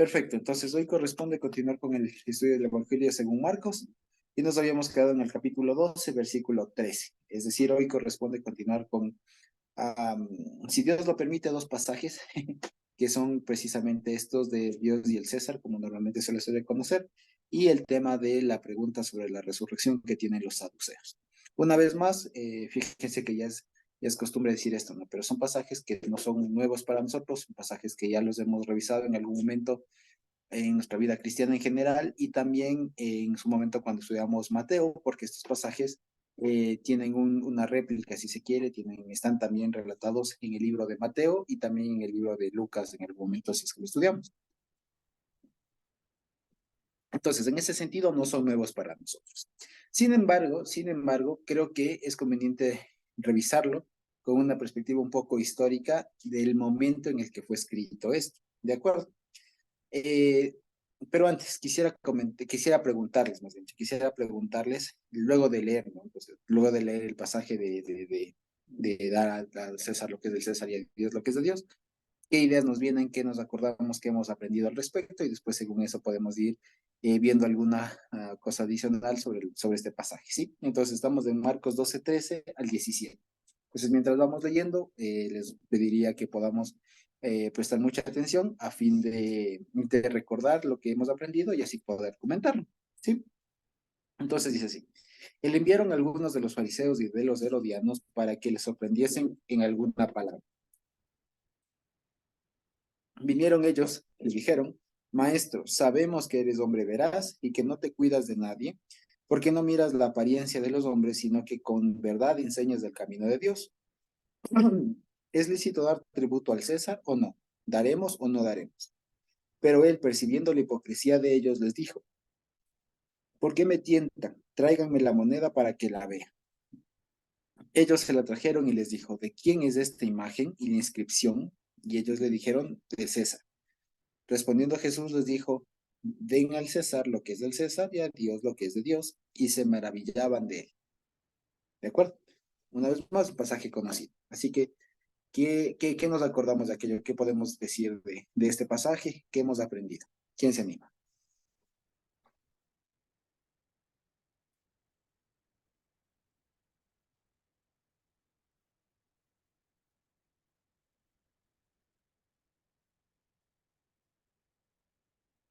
Perfecto, entonces hoy corresponde continuar con el estudio del Evangelio según Marcos y nos habíamos quedado en el capítulo 12, versículo 13. Es decir, hoy corresponde continuar con, si Dios lo permite, dos pasajes que son precisamente estos de Dios y el César, como normalmente se les suele conocer, y el tema de la pregunta sobre la resurrección que tienen los saduceos. Una vez más, fíjense que ya es costumbre decir esto, ¿no? Pero son pasajes que no son nuevos para nosotros, son pasajes que ya los hemos revisado en algún momento en nuestra vida cristiana en general y también en su momento cuando estudiamos Mateo, porque estos pasajes tienen una réplica, si se quiere, están también relatados en el libro de Mateo y también en el libro de Lucas en algún momento, si es que lo estudiamos. Entonces, en ese sentido, no son nuevos para nosotros. Sin embargo, creo que es conveniente revisarlo con una perspectiva un poco histórica del momento en el que fue escrito esto. ¿De acuerdo? Eh, pero antes quisiera preguntarles, más bien, quisiera preguntarles, luego de leer, ¿no? Pues, luego de leer el pasaje de dar al César lo que es del César y a Dios lo que es de Dios, qué ideas nos vienen, qué nos acordamos, qué hemos aprendido al respecto, y después según eso podemos ir viendo alguna cosa adicional sobre este pasaje, ¿sí? Entonces estamos en Marcos 12, 13 al 17. Entonces mientras vamos leyendo, les pediría que podamos prestar mucha atención a fin de recordar lo que hemos aprendido y así poder comentarlo, ¿sí? Entonces dice así. Le enviaron algunos de los fariseos y de los herodianos para que les sorprendiesen en alguna palabra. Vinieron ellos, le dijeron, Maestro, sabemos que eres hombre veraz y que no te cuidas de nadie, porque no miras la apariencia de los hombres, sino que con verdad enseñas del camino de Dios. ¿Es lícito dar tributo al César o no? ¿Daremos o no daremos? Pero él, percibiendo la hipocresía de ellos, les dijo, ¿por qué me tientan? Tráiganme la moneda para que la vea. Ellos se la trajeron y les dijo, ¿de quién es esta imagen y la inscripción? Y ellos le dijeron, de César. Respondiendo Jesús les dijo, den al César lo que es del César y a Dios lo que es de Dios, y se maravillaban de él. ¿De acuerdo? Una vez más, un pasaje conocido. Así que, ¿qué nos acordamos de aquello? ¿Qué podemos decir de este pasaje? ¿Qué hemos aprendido? ¿Quién se anima?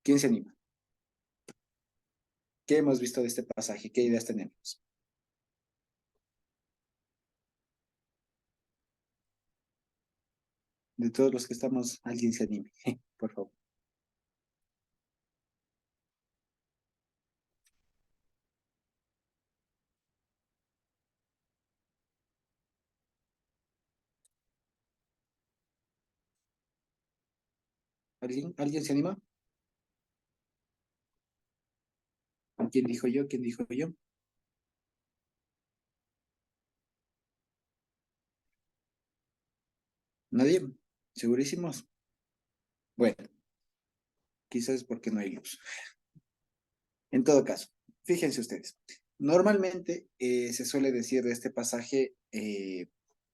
¿Quién se anima? ¿Qué hemos visto de este pasaje? ¿Qué ideas tenemos? De todos los que estamos, alguien se anime, por favor. ¿Alguien se anima? ¿Quién dijo yo? ¿Quién dijo yo? ¿Nadie? ¿Segurísimos? Bueno, quizás es porque no hay luz. En todo caso, fíjense ustedes, normalmente se suele decir de este pasaje,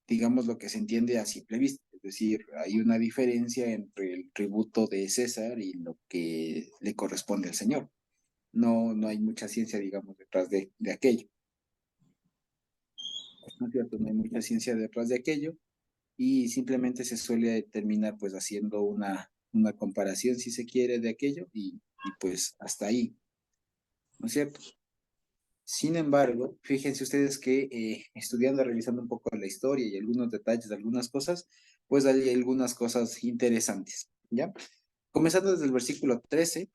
digamos, lo que se entiende a simple vista, es decir, hay una diferencia entre el tributo de César y lo que le corresponde al Señor. No hay mucha ciencia, digamos, detrás de aquello. ¿No es cierto? No hay mucha ciencia detrás de aquello y simplemente se suele terminar pues haciendo una comparación, si se quiere, de aquello y pues hasta ahí, ¿no es cierto? Sin embargo, fíjense ustedes que estudiando, revisando un poco la historia y algunos detalles de algunas cosas, pues hay algunas cosas interesantes, ¿ya? Comenzando desde el versículo 13,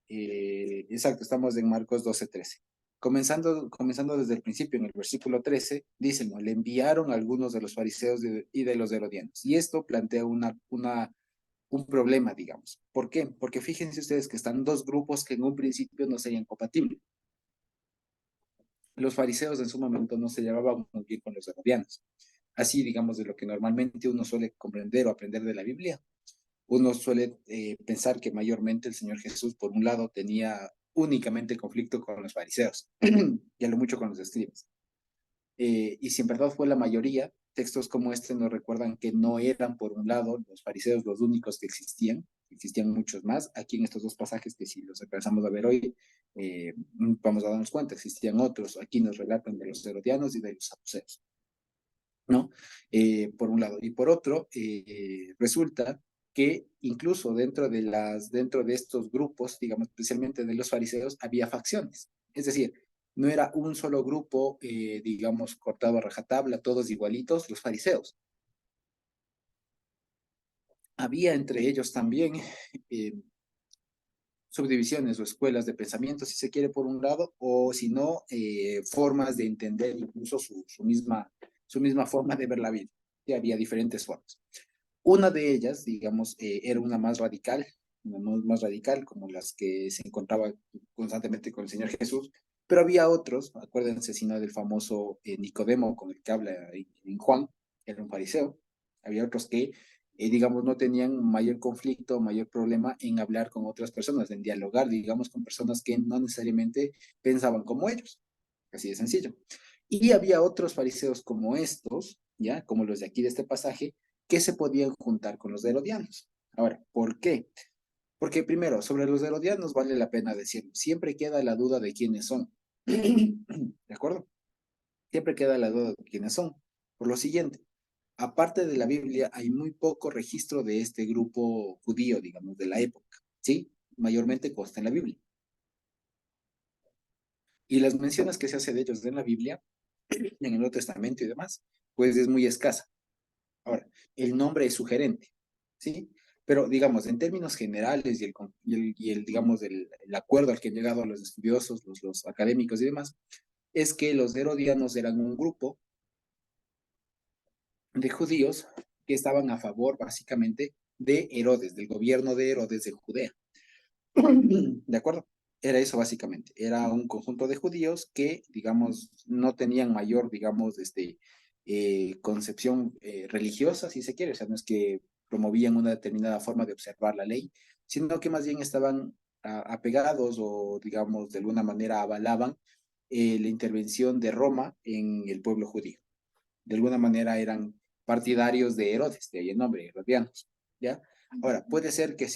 exacto, estamos en Marcos 12, 13. Comenzando desde el principio, en el versículo 13, dicen, ¿no? Le enviaron algunos de los fariseos y de los herodianos. Y esto plantea un problema, digamos. ¿Por qué? Porque fíjense ustedes que están dos grupos que en un principio no serían compatibles. Los fariseos en su momento no se llevaban muy bien con los herodianos. Así, digamos, de lo que normalmente uno suele comprender o aprender de la Biblia. Uno suele pensar que mayormente el Señor Jesús, por un lado, tenía únicamente conflicto con los fariseos y a lo mucho con los escribas. Y si en verdad fue la mayoría, textos como este nos recuerdan que no eran, por un lado, los fariseos los únicos que existían, existían muchos más. Aquí en estos dos pasajes que si los empezamos a ver hoy, vamos a darnos cuenta, existían otros. Aquí nos relatan de los herodianos y de los saduceos, ¿no? Por un lado. Y por otro, resulta que incluso dentro de estos grupos, digamos, especialmente de los fariseos, había facciones. Es decir, no era un solo grupo, digamos, cortado a rajatabla, todos igualitos, los fariseos. Había entre ellos también eh, subdivisiones o escuelas de pensamiento, si se quiere, por un lado, o si no, formas de entender incluso su misma forma de ver la vida. Y había diferentes formas. Una de ellas, digamos, era una más radical, más radical, como las que se encontraba constantemente con el Señor Jesús, pero había otros, acuérdense, sino del famoso Nicodemo con el que habla en Juan, era un fariseo, había otros que, digamos, no tenían mayor conflicto, mayor problema en hablar con otras personas, en dialogar, digamos, con personas que no necesariamente pensaban como ellos, así de sencillo. Y había otros fariseos como estos, ya, como los de aquí de este pasaje, que se podían juntar con los herodianos. Ahora, ¿por qué? Porque primero, sobre los herodianos vale la pena decirlo, siempre queda la duda de quiénes son. ¿De acuerdo? Siempre queda la duda de quiénes son. Por lo siguiente, aparte de la Biblia, hay muy poco registro de este grupo judío, digamos, de la época, ¿sí? Mayormente consta en la Biblia. Y las menciones que se hace de ellos en la Biblia, en el Nuevo Testamento y demás, pues es muy escasa. Ahora, el nombre es sugerente, ¿sí? Pero, digamos, en términos generales digamos, el acuerdo al que han llegado los estudiosos, los académicos y demás, es que los herodianos eran un grupo de judíos que estaban a favor, básicamente, de Herodes, del gobierno de Herodes de Judea. ¿De acuerdo? Era eso básicamente. Era un conjunto de judíos que, digamos, no tenían mayor, digamos, concepción religiosa, si se quiere. O sea, no es que promovían una determinada forma de observar la ley, sino que más bien estaban apegados o, digamos, de alguna manera avalaban la intervención de Roma en el pueblo judío. De alguna manera eran partidarios de Herodes, de ahí el nombre, herodianos, ¿ya? Ahora, puede ser que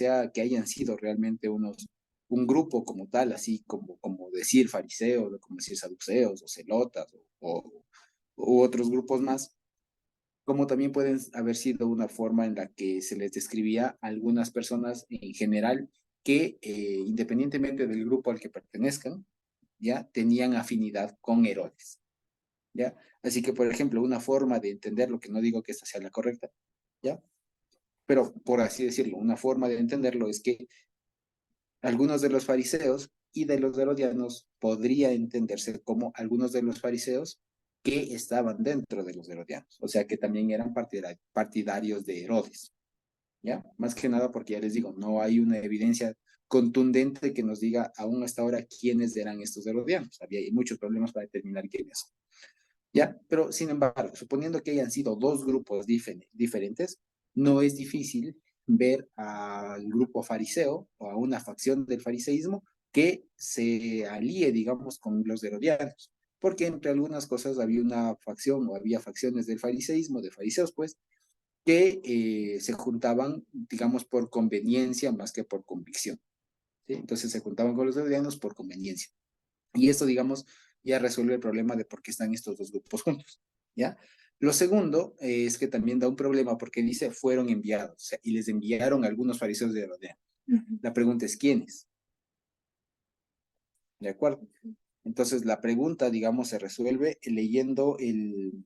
hayan sido realmente un grupo como tal, así como decir fariseos, o como decir saduceos, o celotas, u otros grupos más, como también pueden haber sido una forma en la que se les describía a algunas personas en general que, independientemente del grupo al que pertenezcan, ya tenían afinidad con Herodes. ¿Ya? Así que, por ejemplo, una forma de entenderlo, que no digo que esta sea la correcta, ¿ya? Pero por así decirlo, una forma de entenderlo es que algunos de los fariseos y de los herodianos podría entenderse como algunos de los fariseos que estaban dentro de los herodianos, o sea que también eran partidarios de Herodes, ¿ya? Más que nada porque ya les digo, no hay una evidencia contundente que nos diga aún hasta ahora quiénes eran estos herodianos. Había muchos problemas para determinar quiénes son. ¿Ya? Pero, sin embargo, suponiendo que hayan sido dos grupos diferentes, no es difícil ver al grupo fariseo o a una facción del fariseísmo que se alíe, digamos, con los herodianos, porque entre algunas cosas había una facción o había facciones del fariseísmo, de fariseos, pues, que se juntaban, digamos, por conveniencia más que por convicción, ¿sí? Entonces se juntaban con los herodianos por conveniencia. Y esto, digamos, ya resuelve el problema de por qué están estos dos grupos juntos, ¿ya? Lo segundo es que también da un problema porque dice fueron enviados, o sea, y les enviaron algunos fariseos de Herodea. La pregunta es ¿quiénes? ¿De acuerdo? Entonces la pregunta, digamos, se resuelve leyendo el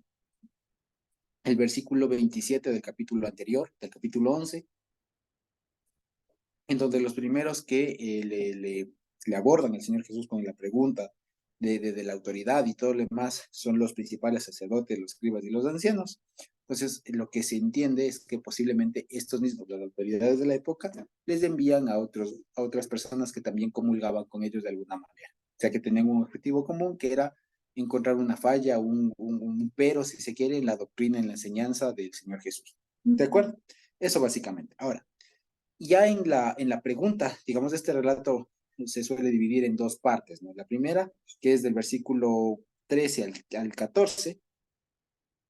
versículo 27 del capítulo anterior, del capítulo 11, en donde los primeros que le abordan al Señor Jesús con la pregunta de la autoridad y todo lo demás son los principales sacerdotes, los escribas y los ancianos. Entonces, lo que se entiende es que posiblemente estos mismos, las autoridades de la época, les envían a otras personas que también comulgaban con ellos de alguna manera. O sea, que tenían un objetivo común que era encontrar una falla, un pero, si se quiere, en la doctrina, en la enseñanza del Señor Jesús. ¿De acuerdo? Eso básicamente. Ahora, ya en la pregunta, digamos, este relato se suele dividir en dos partes, ¿no? La primera, que es del versículo 13 al 14,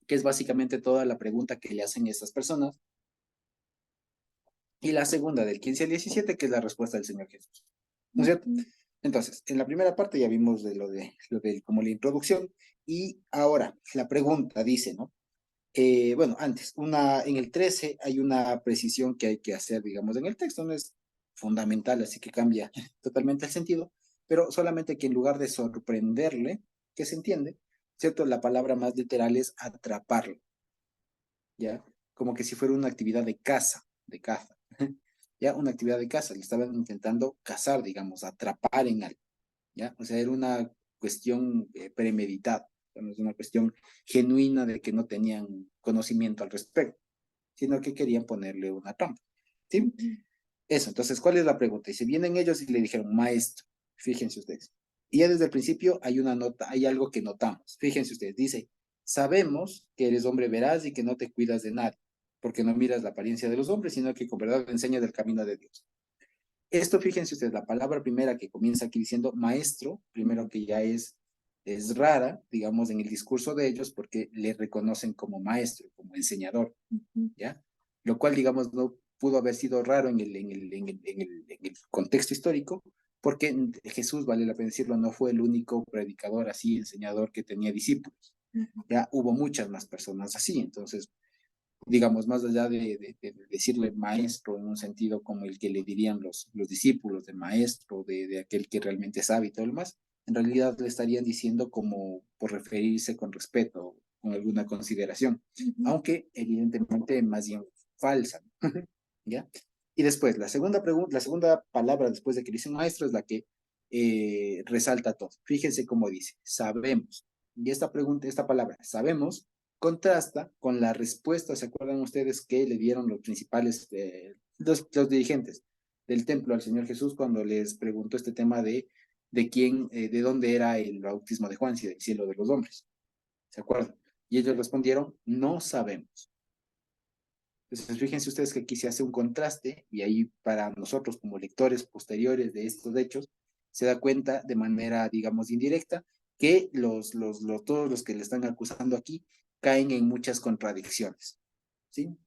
que es básicamente toda la pregunta que le hacen estas personas y la segunda del 15 al 17, que es la respuesta del Señor Jesús. ¿No es cierto? Entonces, en la primera parte ya vimos de lo de como la introducción, y ahora la pregunta dice, ¿no? Bueno, antes, en el 13 hay una precisión que hay que hacer, digamos, en el texto, no es fundamental, así que cambia totalmente el sentido, pero solamente que en lugar de sorprenderle, que se entiende, ¿cierto? La palabra más literal es atraparlo, ¿ya? Como que si fuera una actividad de caza, ¿ya? Una actividad de caza, le estaban intentando cazar, digamos, atrapar en algo, ¿ya? O sea, era una cuestión premeditada, no es una cuestión genuina de que no tenían conocimiento al respecto, sino que querían ponerle una trampa, ¿sí? Eso, entonces, ¿cuál es la pregunta? Y si vienen ellos y le dijeron, maestro, fíjense ustedes, y ya desde el principio hay una nota, hay algo que notamos, fíjense ustedes, dice, sabemos que eres hombre veraz y que no te cuidas de nadie, porque no miras la apariencia de los hombres, sino que con verdad te enseñas del camino de Dios. Esto, fíjense ustedes, la palabra primera que comienza aquí diciendo maestro, primero que ya es rara, digamos, en el discurso de ellos, porque le reconocen como maestro, como enseñador, ¿ya? Lo cual, digamos, no pudo haber sido raro en el contexto histórico, porque Jesús, vale la pena decirlo, no fue el único predicador así, enseñador que tenía discípulos. Ya hubo muchas más personas así, entonces digamos, más allá de decirle maestro en un sentido como el que le dirían los discípulos de maestro, de aquel que realmente sabe y todo lo más, en realidad le estarían diciendo como por referirse con respeto, con alguna consideración, aunque evidentemente más bien falsa, ¿ya? Y después, la segunda pregunta, la segunda palabra después de que dice maestro es la que resalta todo. Fíjense cómo dice, sabemos. Y esta pregunta, esta palabra, sabemos, contrasta con la respuesta, ¿se acuerdan ustedes que le dieron los principales, los dirigentes del templo al Señor Jesús cuando les preguntó este tema de quién, de dónde era el bautismo de Juan, si del cielo de los hombres? ¿Se acuerdan? Y ellos respondieron, no sabemos. Entonces, fíjense ustedes que aquí se hace un contraste y ahí para nosotros como lectores posteriores de estos hechos, se da cuenta de manera, digamos, indirecta que todos los que le están acusando aquí caen en muchas contradicciones, ¿sí?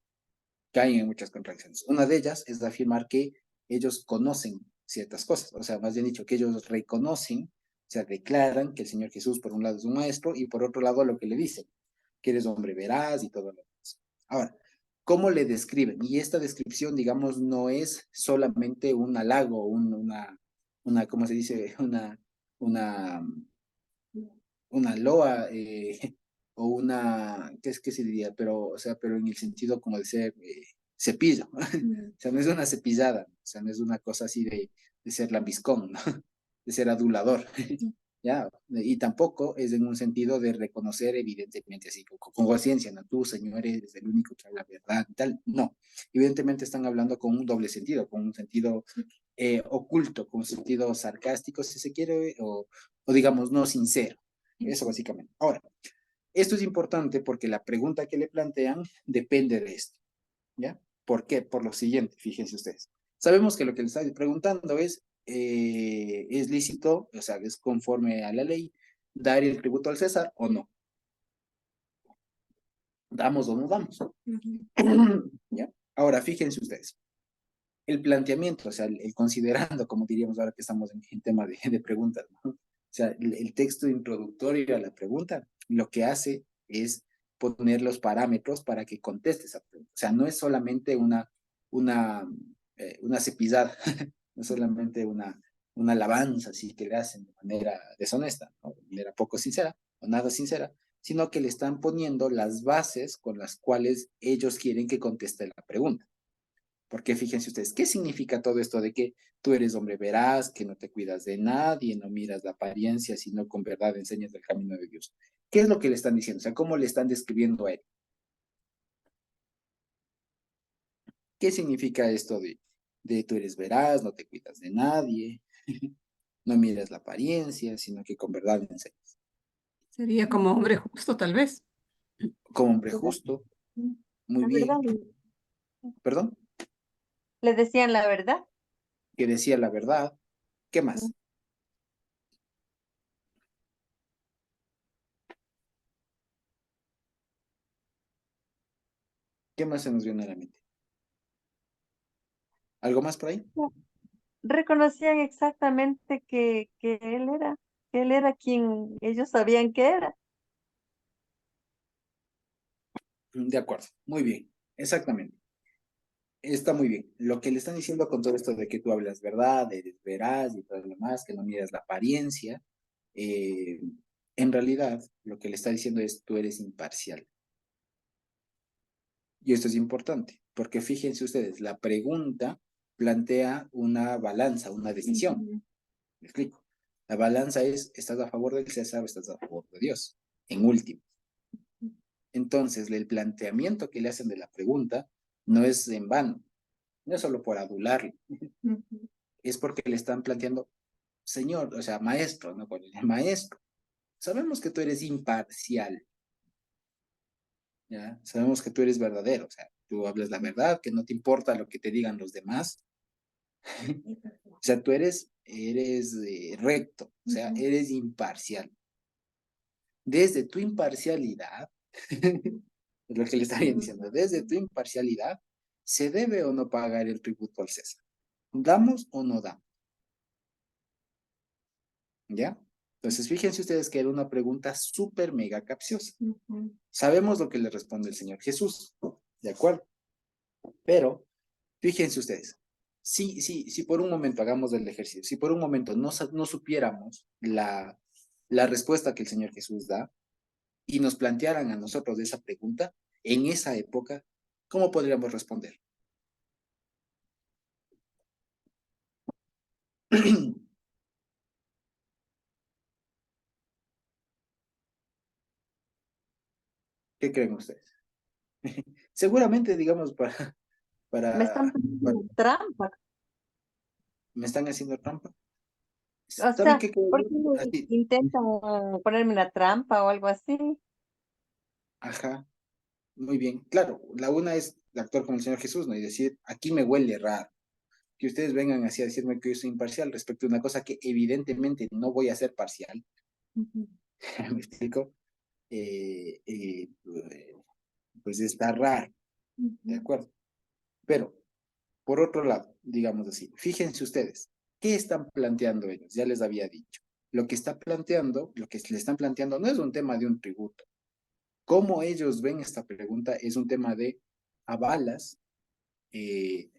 Caen en muchas contradicciones. Una de ellas es de afirmar que ellos conocen ciertas cosas, o sea, más bien dicho, que ellos reconocen, o sea, declaran que el Señor Jesús por un lado es un maestro y por otro lado lo que le dicen, que eres hombre veraz y todo lo demás. Ahora, ¿cómo le describen? Y esta descripción, digamos, no es solamente un halago, ¿cómo se dice? Una, una loa, o ¿qué se diría? Pero, o sea, pero en el sentido como de ser cepillo. O sea, no es una cepillada, o sea, no es una cosa así de ser lambiscón, ¿no? De ser adulador. ¿Ya? Y tampoco es en un sentido de reconocer evidentemente así, con conciencia, ¿no? Tú, Señor, eres el único que habla verdad y tal. No, evidentemente están hablando con un doble sentido, con un sentido oculto, con un sentido sarcástico, si se quiere, o digamos, no sincero. Eso básicamente. Ahora, esto es importante porque la pregunta que le plantean depende de esto, ¿ya? ¿Por qué? Por lo siguiente, fíjense ustedes. Sabemos que lo que le está preguntando ¿es lícito, o sea, es conforme a la ley, dar el tributo al César o no? ¿Damos o no damos? ¿Ya? Ahora, fíjense ustedes. El planteamiento, o sea, el considerando, como diríamos ahora que estamos en tema de preguntas, ¿no? O sea, el texto introductorio a la pregunta lo que hace es poner los parámetros para que conteste esa pregunta. O sea, no es solamente una, una cepillada, no es solamente una alabanza así que le hacen de manera deshonesta, ¿no? De manera poco sincera o nada sincera, sino que le están poniendo las bases con las cuales ellos quieren que conteste la pregunta. Porque fíjense ustedes, ¿qué significa todo esto de que tú eres hombre veraz, que no te cuidas de nadie, no miras la apariencia, sino con verdad enseñas el camino de Dios? ¿Qué es lo que le están diciendo? O sea, ¿cómo le están describiendo a él? ¿Qué significa esto de tú eres veraz, no te cuidas de nadie, no miras la apariencia, sino que con verdad enseñas? Sería como hombre justo, tal vez. Como hombre ¿Verdad? justo, muy La verdad, bien, perdón, le decían la verdad. que decía la verdad. ¿Qué más? ¿Qué más se nos viene a la mente? ¿Algo más por ahí? Reconocían exactamente que él era quien ellos sabían que era. De acuerdo, muy bien, exactamente. Está muy bien. Lo que le están diciendo con todo esto de que tú hablas verdad, eres veraz y todo lo demás, que no miras la apariencia, eh, en realidad lo que le está diciendo es tú eres imparcial. Y esto es importante, porque fíjense ustedes, la pregunta plantea una balanza, una decisión. Ujú. Me explico. La balanza es, ¿estás a favor del César o estás a favor de Dios? En último. Entonces, el planteamiento que le hacen de la pregunta no es en vano, no es solo por adularlo, Ujú. es porque le están planteando, señor, o sea, maestro, ¿no? Bueno, maestro, sabemos que tú eres imparcial, ¿ya? Sabemos que tú eres verdadero, o sea, tú hablas la verdad, que no te importa lo que te digan los demás, o sea, tú eres recto, o sea, Ujú. eres imparcial. Desde tu imparcialidad, es lo que le estaría diciendo, desde tu imparcialidad, ¿se debe o no pagar el tributo al César? ¿Damos o no damos? ¿Ya? Entonces, fíjense ustedes que era una pregunta súper mega capciosa. Ujú. Sabemos lo que le responde el Señor Jesús, ¿de acuerdo? Pero, fíjense ustedes, si por un momento hagamos el ejercicio, si por un momento no supiéramos la respuesta que el Señor Jesús da y nos plantearan a nosotros esa pregunta, en esa época, ¿cómo podríamos responder? ¿Qué creen ustedes? Seguramente, digamos, Me están para- poniendo trampa. ¿me están haciendo trampa? O ¿Saben sea, qué creo ¿por yo? qué no Así, intentan ponerme una trampa o algo así? ajá, muy bien. Claro, la una es actuar como el Señor Jesús, ¿no? Y decir, aquí me huele raro. Que ustedes vengan así a decirme que yo soy imparcial respecto a una cosa que evidentemente no voy a ser parcial. Ujú. ¿Me explico? Pues está raro, ¿de Ujú. acuerdo? Pero, por otro lado, digamos así, fíjense ustedes, ¿qué están planteando ellos? Ya les había dicho. Lo que está planteando, lo que le están planteando no es un tema de un tributo. Cómo ellos ven esta pregunta es un tema de avalas eh,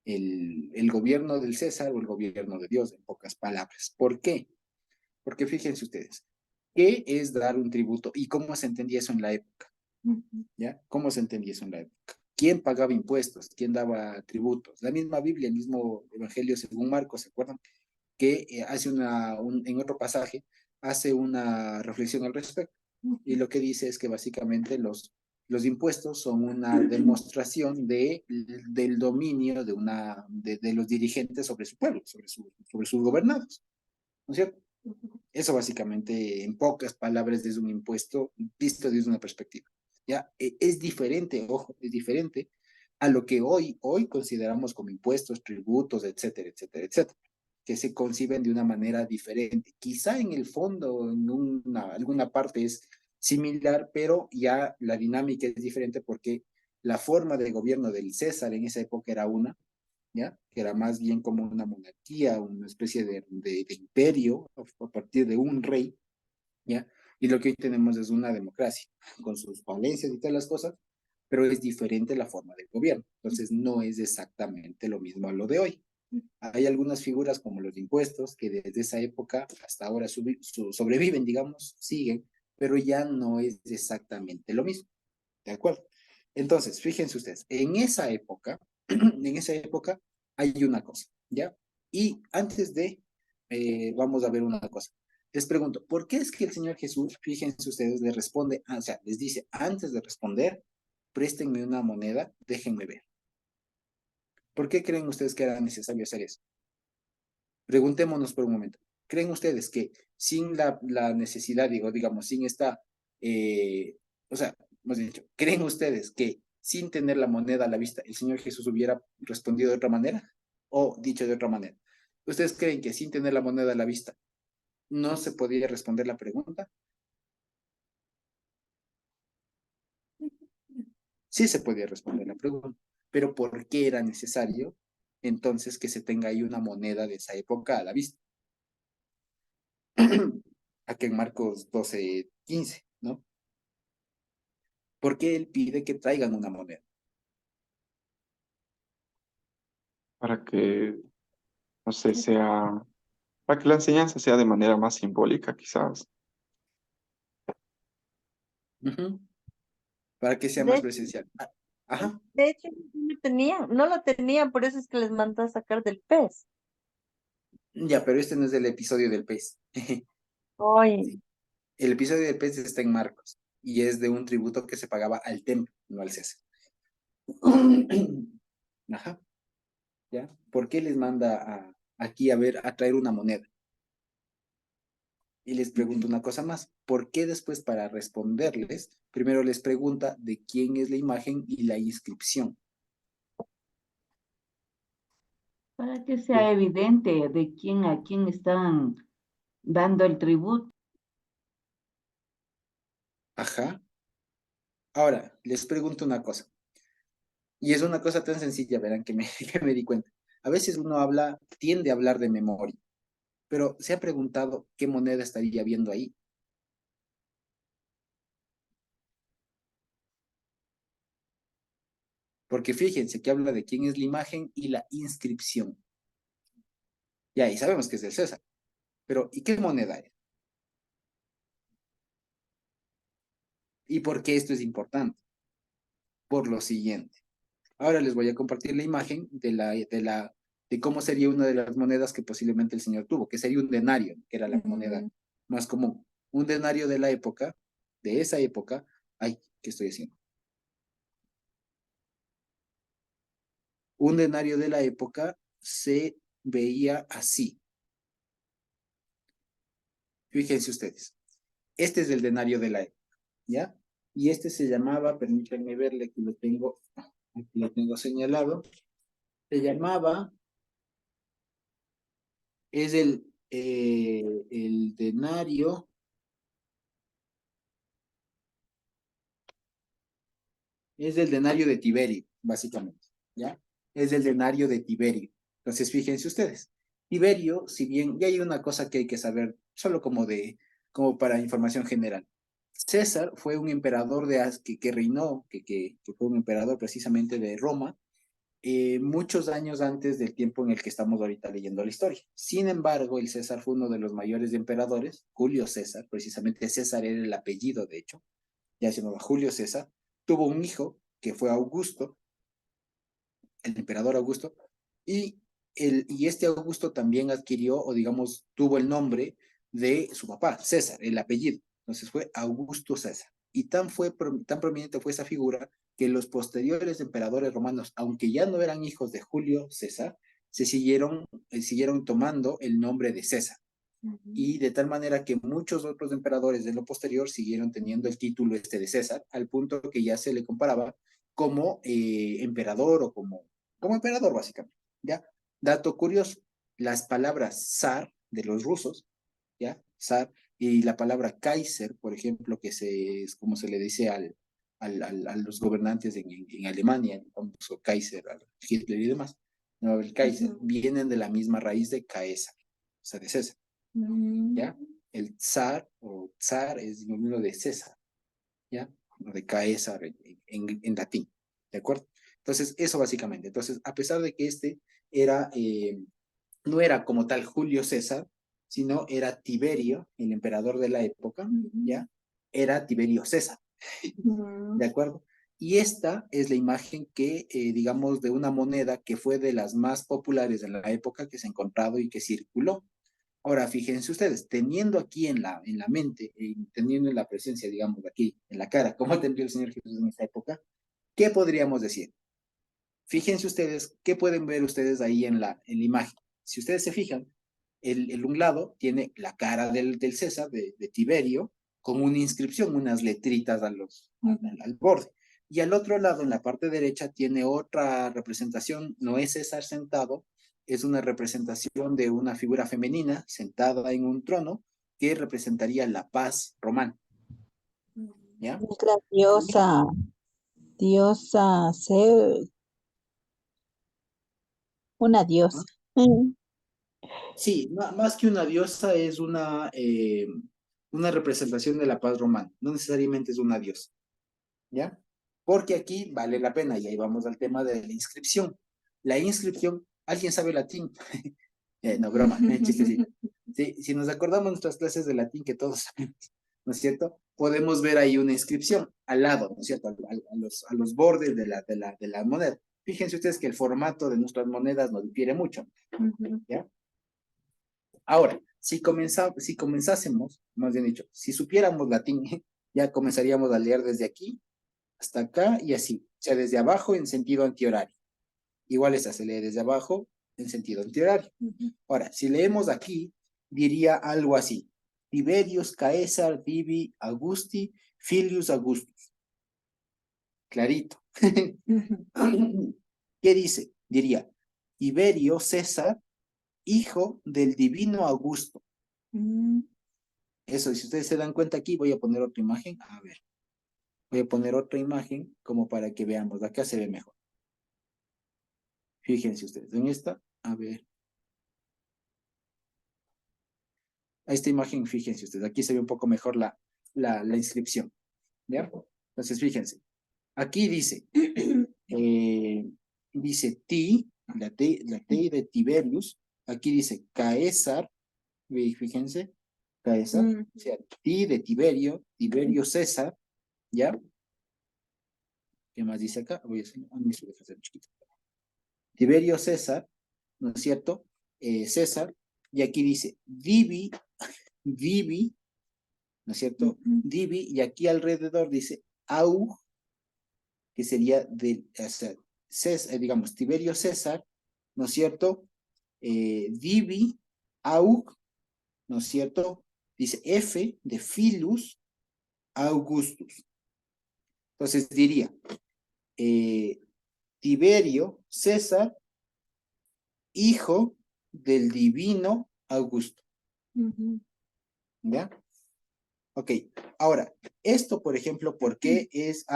el gobierno del César o el gobierno de Dios, en pocas palabras. ¿Por qué? Porque fíjense ustedes, ¿qué es dar un tributo y cómo se entendía eso en la época? Ujú. ¿Ya? ¿Cómo se entendía eso en la época? ¿Quién pagaba impuestos? ¿Quién daba tributos? La misma Biblia, el mismo Evangelio según Marcos, ¿se acuerdan? Que hace en otro pasaje, hace una reflexión al respecto. Y Ujú. lo que dice es que básicamente los impuestos son una demostración del dominio de los dirigentes sobre su pueblo, sobre sus gobernados, ¿no es cierto? Ujú. Eso básicamente, en pocas palabras, es un impuesto visto desde una perspectiva. ¿Ya? Es diferente, ojo, es diferente a lo que hoy consideramos como impuestos, tributos, etcétera, etcétera, etcétera, que se conciben de una manera diferente. Quizá en el fondo, en alguna parte es similar, pero ya la dinámica es diferente porque la forma de gobierno del César en esa época era una, ¿ya? Que era más bien como una monarquía, una especie de imperio a partir de un rey, ¿ya? Y lo que hoy tenemos es una democracia, con sus falencias y todas las cosas, pero es diferente la forma de gobierno. Entonces, no es exactamente lo mismo a lo de hoy. Hay algunas figuras como los impuestos que desde esa época hasta ahora sobreviven, digamos, siguen, pero ya no es exactamente lo mismo. ¿De acuerdo? Entonces, fíjense ustedes, en esa época, en esa época hay una cosa, ¿ya? Y antes vamos a ver una cosa. Les pregunto, ¿por qué es que el Señor Jesús, fíjense ustedes, le responde, o sea, les dice, antes de responder, préstenme una moneda, déjenme ver? ¿Por qué creen ustedes que era necesario hacer eso? Preguntémonos por un momento. ¿Creen ustedes que sin la necesidad, digamos, sin esta, o sea, más bien dicho, ¿creen ustedes que sin tener la moneda a la vista, el Señor Jesús hubiera respondido de otra manera? O dicho de otra manera, ¿ustedes creen que sin tener la moneda a la vista no se podía responder la pregunta? Sí se podía responder la pregunta, pero ¿por qué era necesario entonces que se tenga ahí una moneda de esa época a la vista. Aquí en Marcos 12:15, ¿no? Porque él pide que traigan una moneda. Para que, no sé, para que la enseñanza sea de manera más simbólica, quizás. Ujú. Para que sea De más hecho, presencial. Ah, ajá. de hecho, no lo tenían, por eso es que les mandó a sacar del pez. Ya, pero este no es el episodio del pez. Oye, Sí. El episodio del pez está en Marcos y es de un tributo que se pagaba al templo, no al César. Ajá, ¿ya? ¿Por qué les manda aquí a ver, a traer una moneda? Y les pregunto una cosa más. ¿Por qué después para responderles, primero les pregunta de quién es la imagen y la inscripción? Para que sea evidente de quién a quién están dando el tributo. Ajá. Ahora, les pregunto una cosa. Y es una cosa tan sencilla, verán, que me, que me di cuenta. A veces uno tiende a hablar de memoria, pero se ha preguntado qué moneda estaría viendo ahí. Porque fíjense que habla de quién es la imagen y la inscripción. Ya, y sabemos que es del César. Pero, ¿y qué moneda es? ¿Y por qué esto es importante? Por lo siguiente. Ahora les voy a compartir la imagen de cómo sería una de las monedas que posiblemente el señor tuvo, que sería un denario, que era la moneda más común. Un denario de la época, de esa época. Ay, ¿qué estoy haciendo? Un denario de la época se veía así. Fíjense ustedes. Este es el denario de la época, ¿ya? Y este se llamaba, permítanme verle, aquí lo tengo señalado, se llamaba, es el denario, es el denario de Tiberio, básicamente, ¿ya? Es el denario de Tiberio. Entonces, fíjense ustedes, Tiberio, si bien, y hay una cosa que hay que saber, solo como para información general. César fue un emperador que reinó, que fue un emperador precisamente de Roma, muchos años antes del tiempo en el que estamos ahorita leyendo la historia. Sin embargo, el César fue uno de los mayores emperadores, Julio César, precisamente César era el apellido, de hecho, ya se llamaba Julio César, tuvo un hijo que fue Augusto, el emperador Augusto, y este Augusto también adquirió, o digamos, tuvo el nombre de su papá, César, el apellido. Entonces fue Augusto César. Y tan prominente fue esa figura que los posteriores emperadores romanos, aunque ya no eran hijos de Julio César, siguieron tomando el nombre de César. Y de tal manera que muchos otros emperadores de lo posterior siguieron teniendo el título este de César, al punto que ya se le comparaba como emperador o como emperador básicamente, ¿ya? Dato curioso, las palabras zar de los rusos, ¿ya? Zar, y la palabra Kaiser, por ejemplo, es como se le dice a los gobernantes en Alemania, o Kaiser, a Hitler y demás, no, el Kaiser, vienen de la misma raíz de Caesar, o sea, de César. ¿Ya? El zar es lo mismo de César, ¿ya? O de Caesar en latín, ¿de acuerdo? Entonces, eso básicamente. Entonces, a pesar de que era, no era como tal Julio César, sino era Tiberio, el emperador de la época, ¿ya? Era Tiberio César, ¿de acuerdo? Y esta es la imagen que, digamos, de una moneda que fue de las más populares de la época que se ha encontrado y que circuló. Ahora, fíjense ustedes, teniendo aquí en la mente, teniendo en la presencia, digamos, aquí, en la cara, cómo tendría el Señor Jesús en esta época, ¿qué podríamos decir? Fíjense ustedes, ¿qué pueden ver ustedes ahí en la imagen? Si ustedes se fijan, un lado tiene la cara del César, de Tiberio, con una inscripción, unas letritas al borde. Y al otro lado, en la parte derecha, tiene otra representación, no es César sentado, es una representación de una figura femenina sentada en un trono que representaría la paz romana. ¿Ya? Es la diosa Zeus. Una diosa. Mm. Sí, más que una diosa es una representación de la paz romana, no necesariamente es una diosa, ¿ya? Porque aquí vale la pena, y ahí vamos al tema de la inscripción. La inscripción, ¿alguien sabe latín? No, broma, chistecito. Sí, si nos acordamos de nuestras clases de latín que todos sabemos, ¿no es cierto? Podemos ver ahí una inscripción al lado, ¿no es cierto? A los bordes de la moneda. Fíjense ustedes que el formato de nuestras monedas no difiere mucho, ¿ya? Ahora, si comenzásemos, más bien dicho, si supiéramos latín, ya comenzaríamos a leer desde aquí hasta acá y así, o sea, desde abajo en sentido antihorario. Igual esta se lee desde abajo en sentido antihorario. Ahora, si leemos aquí, diría algo así: Tiberius Caesar Divi Augusti Filius Augustus. Clarito. ¿Qué dice? Diría Tiberio César, hijo del divino Augusto. Eso, si ustedes se dan cuenta aquí, voy a poner otra imagen. A ver, voy a poner otra imagen como para que veamos. Acá se ve mejor. Fíjense ustedes en esta. A ver. A esta imagen, fíjense ustedes. Aquí se ve un poco mejor la inscripción. ¿Ya? Entonces, fíjense. Aquí dice, dice la T de Tiberius. Aquí dice Caesar. Fíjense. Caesar. O sea, T de Tiberio. Tiberio César. ¿Ya? ¿Qué más dice acá? Voy a hacer, chiquito. Tiberio César, ¿no es cierto? César, y aquí dice Divi, ¿no es cierto? Divi, y aquí alrededor dice Au, que sería o sea, digamos, Tiberio César, ¿no es cierto? Divi, Au, ¿no es cierto? Dice F de Filus Augustus. Entonces diría, Tiberio César, hijo del divino Augusto. ¿Ya? Ok, ahora, esto, por ejemplo, ¿por qué es?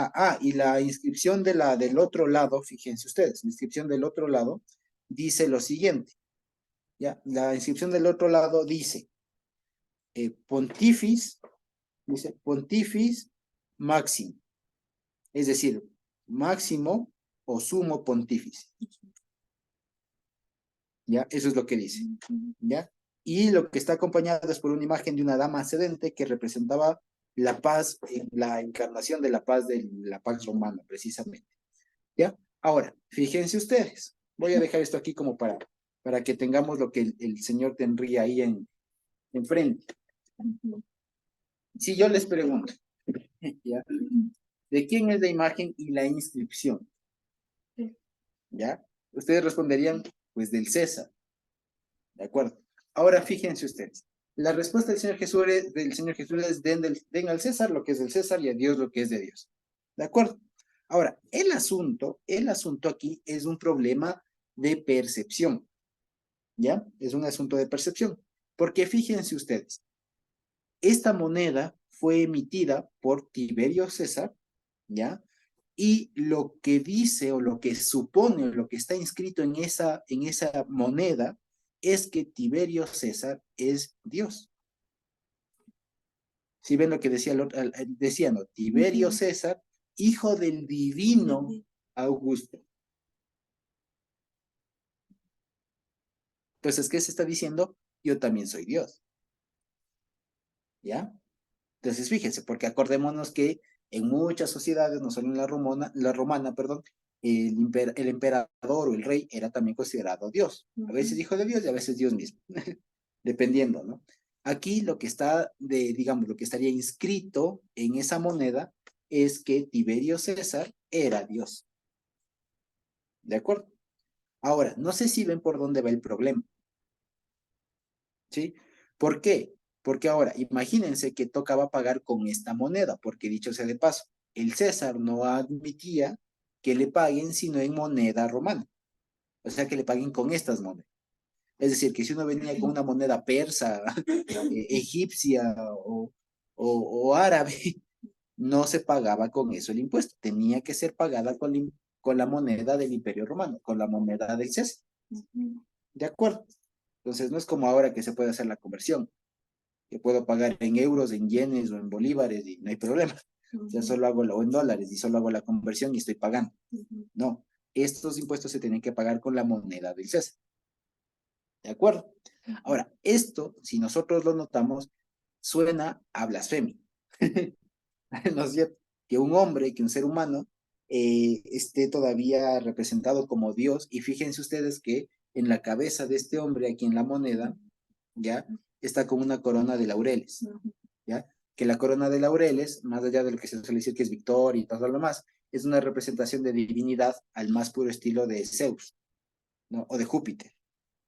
Y la inscripción del otro lado, fíjense ustedes, la inscripción del otro lado dice lo siguiente, ¿ya? La inscripción del otro lado dice, Pontifis, dice Pontifis Maxim, es decir, máximo o sumo pontífice. ¿Ya? Eso es lo que dice, ¿ya? Y lo que está acompañado es por una imagen de una dama sedente que representaba la paz, la encarnación de la paz romana, precisamente, ¿ya? Ahora, fíjense ustedes, voy a dejar esto aquí como para que tengamos lo que el señor tendría ahí enfrente. Si yo les pregunto, ¿ya? ¿De quién es la imagen y la inscripción? ¿Ya? Ustedes responderían, pues del César. ¿De acuerdo? Ahora fíjense ustedes. La respuesta del Señor Jesús es den al César lo que es del César y a Dios lo que es de Dios. ¿De acuerdo? Ahora, el asunto aquí es un problema de percepción. ¿Ya? Es un asunto de percepción. Porque fíjense ustedes, esta moneda fue emitida por Tiberio César, ¿ya? Y lo que dice o lo que supone o lo que está inscrito en esa moneda es que Tiberio César es Dios. Si ven lo que decía, decía, ¿no? Tiberio César, hijo del divino Augusto. Entonces, ¿qué se está diciendo? Yo también soy Dios. ¿Ya? Entonces, fíjense, porque acordémonos que en muchas sociedades, no solo en la romana, perdón, el emperador o el rey era también considerado Dios. A veces hijo de Dios y a veces Dios mismo, dependiendo, ¿no? Aquí lo que está, digamos, lo que estaría inscrito en esa moneda es que Tiberio César era Dios. ¿De acuerdo? Ahora, no sé si ven por dónde va el problema. ¿Sí? ¿Por qué? Porque ahora, imagínense que tocaba pagar con esta moneda, porque dicho sea de paso, el César no admitía que le paguen sino en moneda romana. O sea, que le paguen con estas monedas. Es decir, que si uno venía con una moneda persa, egipcia o árabe, no se pagaba con eso el impuesto. Tenía que ser pagada con la moneda del Imperio Romano, con la moneda del César. ¿De acuerdo? Entonces no es como ahora que se puede hacer la conversión, que puedo pagar en euros, en yenes o en bolívares y no hay problema. O sea, solo hago o en dólares y solo hago la conversión y estoy pagando. No, estos impuestos se tienen que pagar con la moneda del César. ¿De acuerdo? Ahora, esto, si nosotros lo notamos, suena a blasfemia. ¿No es cierto? Que un hombre, que un ser humano, esté todavía representado como Dios, y fíjense ustedes que en la cabeza de este hombre, aquí en la moneda, ¿ya? Está con una corona de laureles, ¿ya? Que la corona de laureles, más allá de lo que se suele decir que es victoria y todo lo demás, es una representación de divinidad al más puro estilo de Zeus, ¿no? O de Júpiter,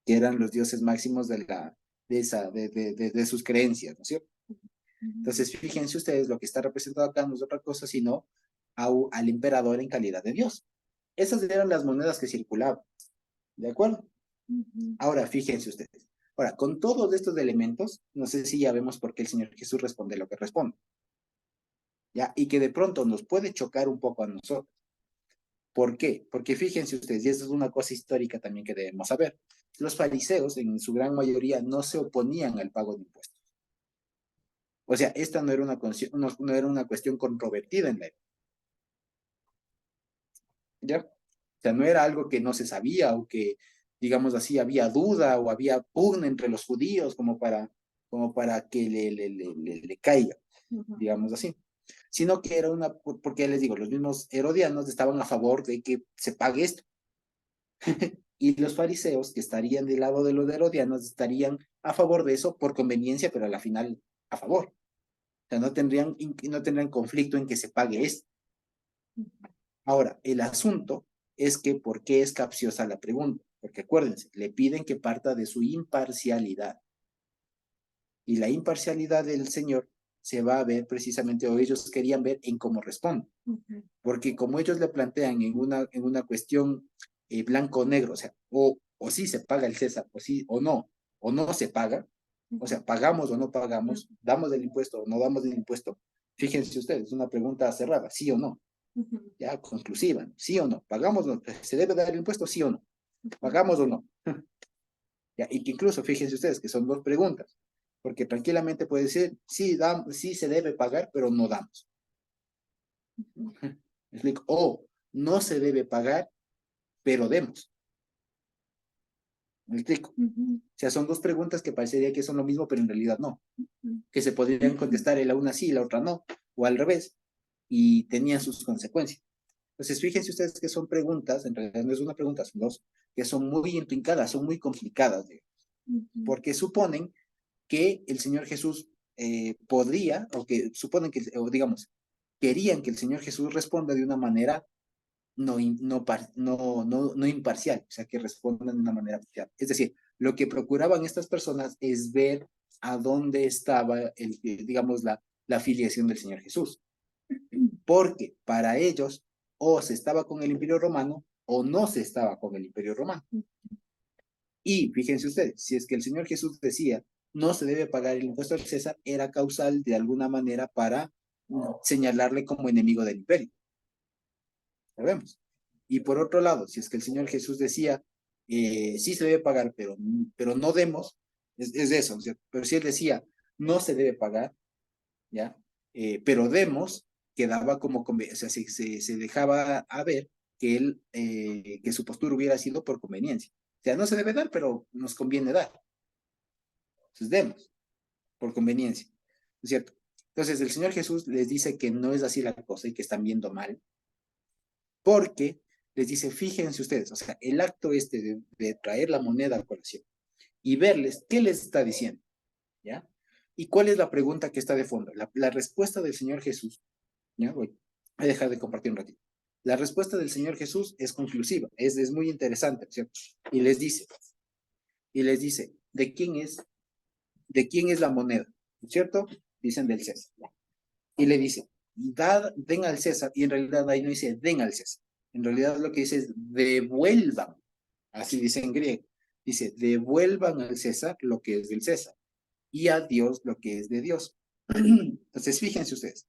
que eran los dioses máximos de sus creencias, ¿no es cierto? Entonces, fíjense ustedes, lo que está representado acá no es otra cosa sino al emperador en calidad de Dios. Esas eran las monedas que circulaban, ¿de acuerdo? Ahora, fíjense ustedes. Ahora, con todos estos elementos, no sé si ya vemos por qué el Señor Jesús responde lo que responde, ¿ya? Y que de pronto nos puede chocar un poco a nosotros. ¿Por qué? Porque fíjense ustedes, y esto es una cosa histórica también que debemos saber, los fariseos en su gran mayoría no se oponían al pago de impuestos. O sea, esta no era no era una cuestión controvertida en la época, ¿ya? O sea, no era algo que no se sabía o que, digamos así, había duda o había pugna entre los judíos como para que le caiga, digamos así. Sino que era porque les digo, los mismos herodianos estaban a favor de que se pague esto. Y los fariseos, que estarían del lado de los herodianos, estarían a favor de eso por conveniencia, pero a la final a favor. O sea, no tendrían conflicto en que se pague esto. Ahora, el asunto es que, ¿por qué es capciosa la pregunta? Porque acuérdense, le piden que parta de su imparcialidad. Y la imparcialidad del Señor se va a ver precisamente, o ellos querían ver en cómo responde. Porque como ellos le plantean en una cuestión blanco o negro, o sea, o sí se paga el César, o no se paga, o sea, pagamos o no pagamos, damos el impuesto o no damos el impuesto. Fíjense ustedes, es una pregunta cerrada, sí o no, ya conclusiva, sí o no, pagamos o no, se debe dar el impuesto, sí o no, pagamos o no. Ya, y que incluso, fíjense ustedes, que son dos preguntas, porque tranquilamente puede decir, sí, sí se debe pagar, pero no damos. ¿Me explico? O no se debe pagar, pero demos. ¿Me explico? O sea, son dos preguntas que parecería que son lo mismo, pero en realidad no. Que se podrían contestar la una sí y la otra no, o al revés, y tenían sus consecuencias. Entonces, fíjense ustedes que son preguntas, en realidad no es una pregunta, son dos, que son muy intrincadas, son muy complicadas, porque suponen que el Señor Jesús podría, o que suponen que, o digamos, querían que el Señor Jesús responda de una manera no imparcial, o sea, que respondan de una manera parcial. Es decir, lo que procuraban estas personas es ver a dónde estaba, digamos, la filiación del Señor Jesús. Porque para ellos, o se estaba con el Imperio Romano, o no se estaba con el Imperio Romano. Y fíjense ustedes, si es que el Señor Jesús decía, no se debe pagar el impuesto al César, era causal de alguna manera para señalarle como enemigo del imperio. ¿Sabemos? Y por otro lado, si es que el Señor Jesús decía, sí se debe pagar, pero no demos, es eso, ¿cierto? Pero si él decía, no se debe pagar, ¿ya? Pero demos, quedaba como, o sea, se dejaba a ver que que su postura hubiera sido por conveniencia. O sea, no se debe dar, pero nos conviene dar. Entonces demos, por conveniencia, ¿no es cierto? Entonces el Señor Jesús les dice que no es así la cosa y que están viendo mal, porque les dice, fíjense ustedes, o sea, el acto de traer la moneda a colación y verles, ¿qué les está diciendo? ¿Ya? ¿Y cuál es la pregunta que está de fondo? La respuesta del Señor Jesús, ¿ya? Voy a dejar de compartir un ratito. La respuesta del Señor Jesús es conclusiva, es muy interesante, ¿cierto? Y les dice, ¿de quién es la moneda? ¿Cierto? Dicen del César. Y le dice, den al César, y en realidad ahí no dice den al César. En realidad lo que dice es devuelvan, así dice en griego. Dice, devuelvan al César lo que es del César y a Dios lo que es de Dios. Entonces, fíjense ustedes,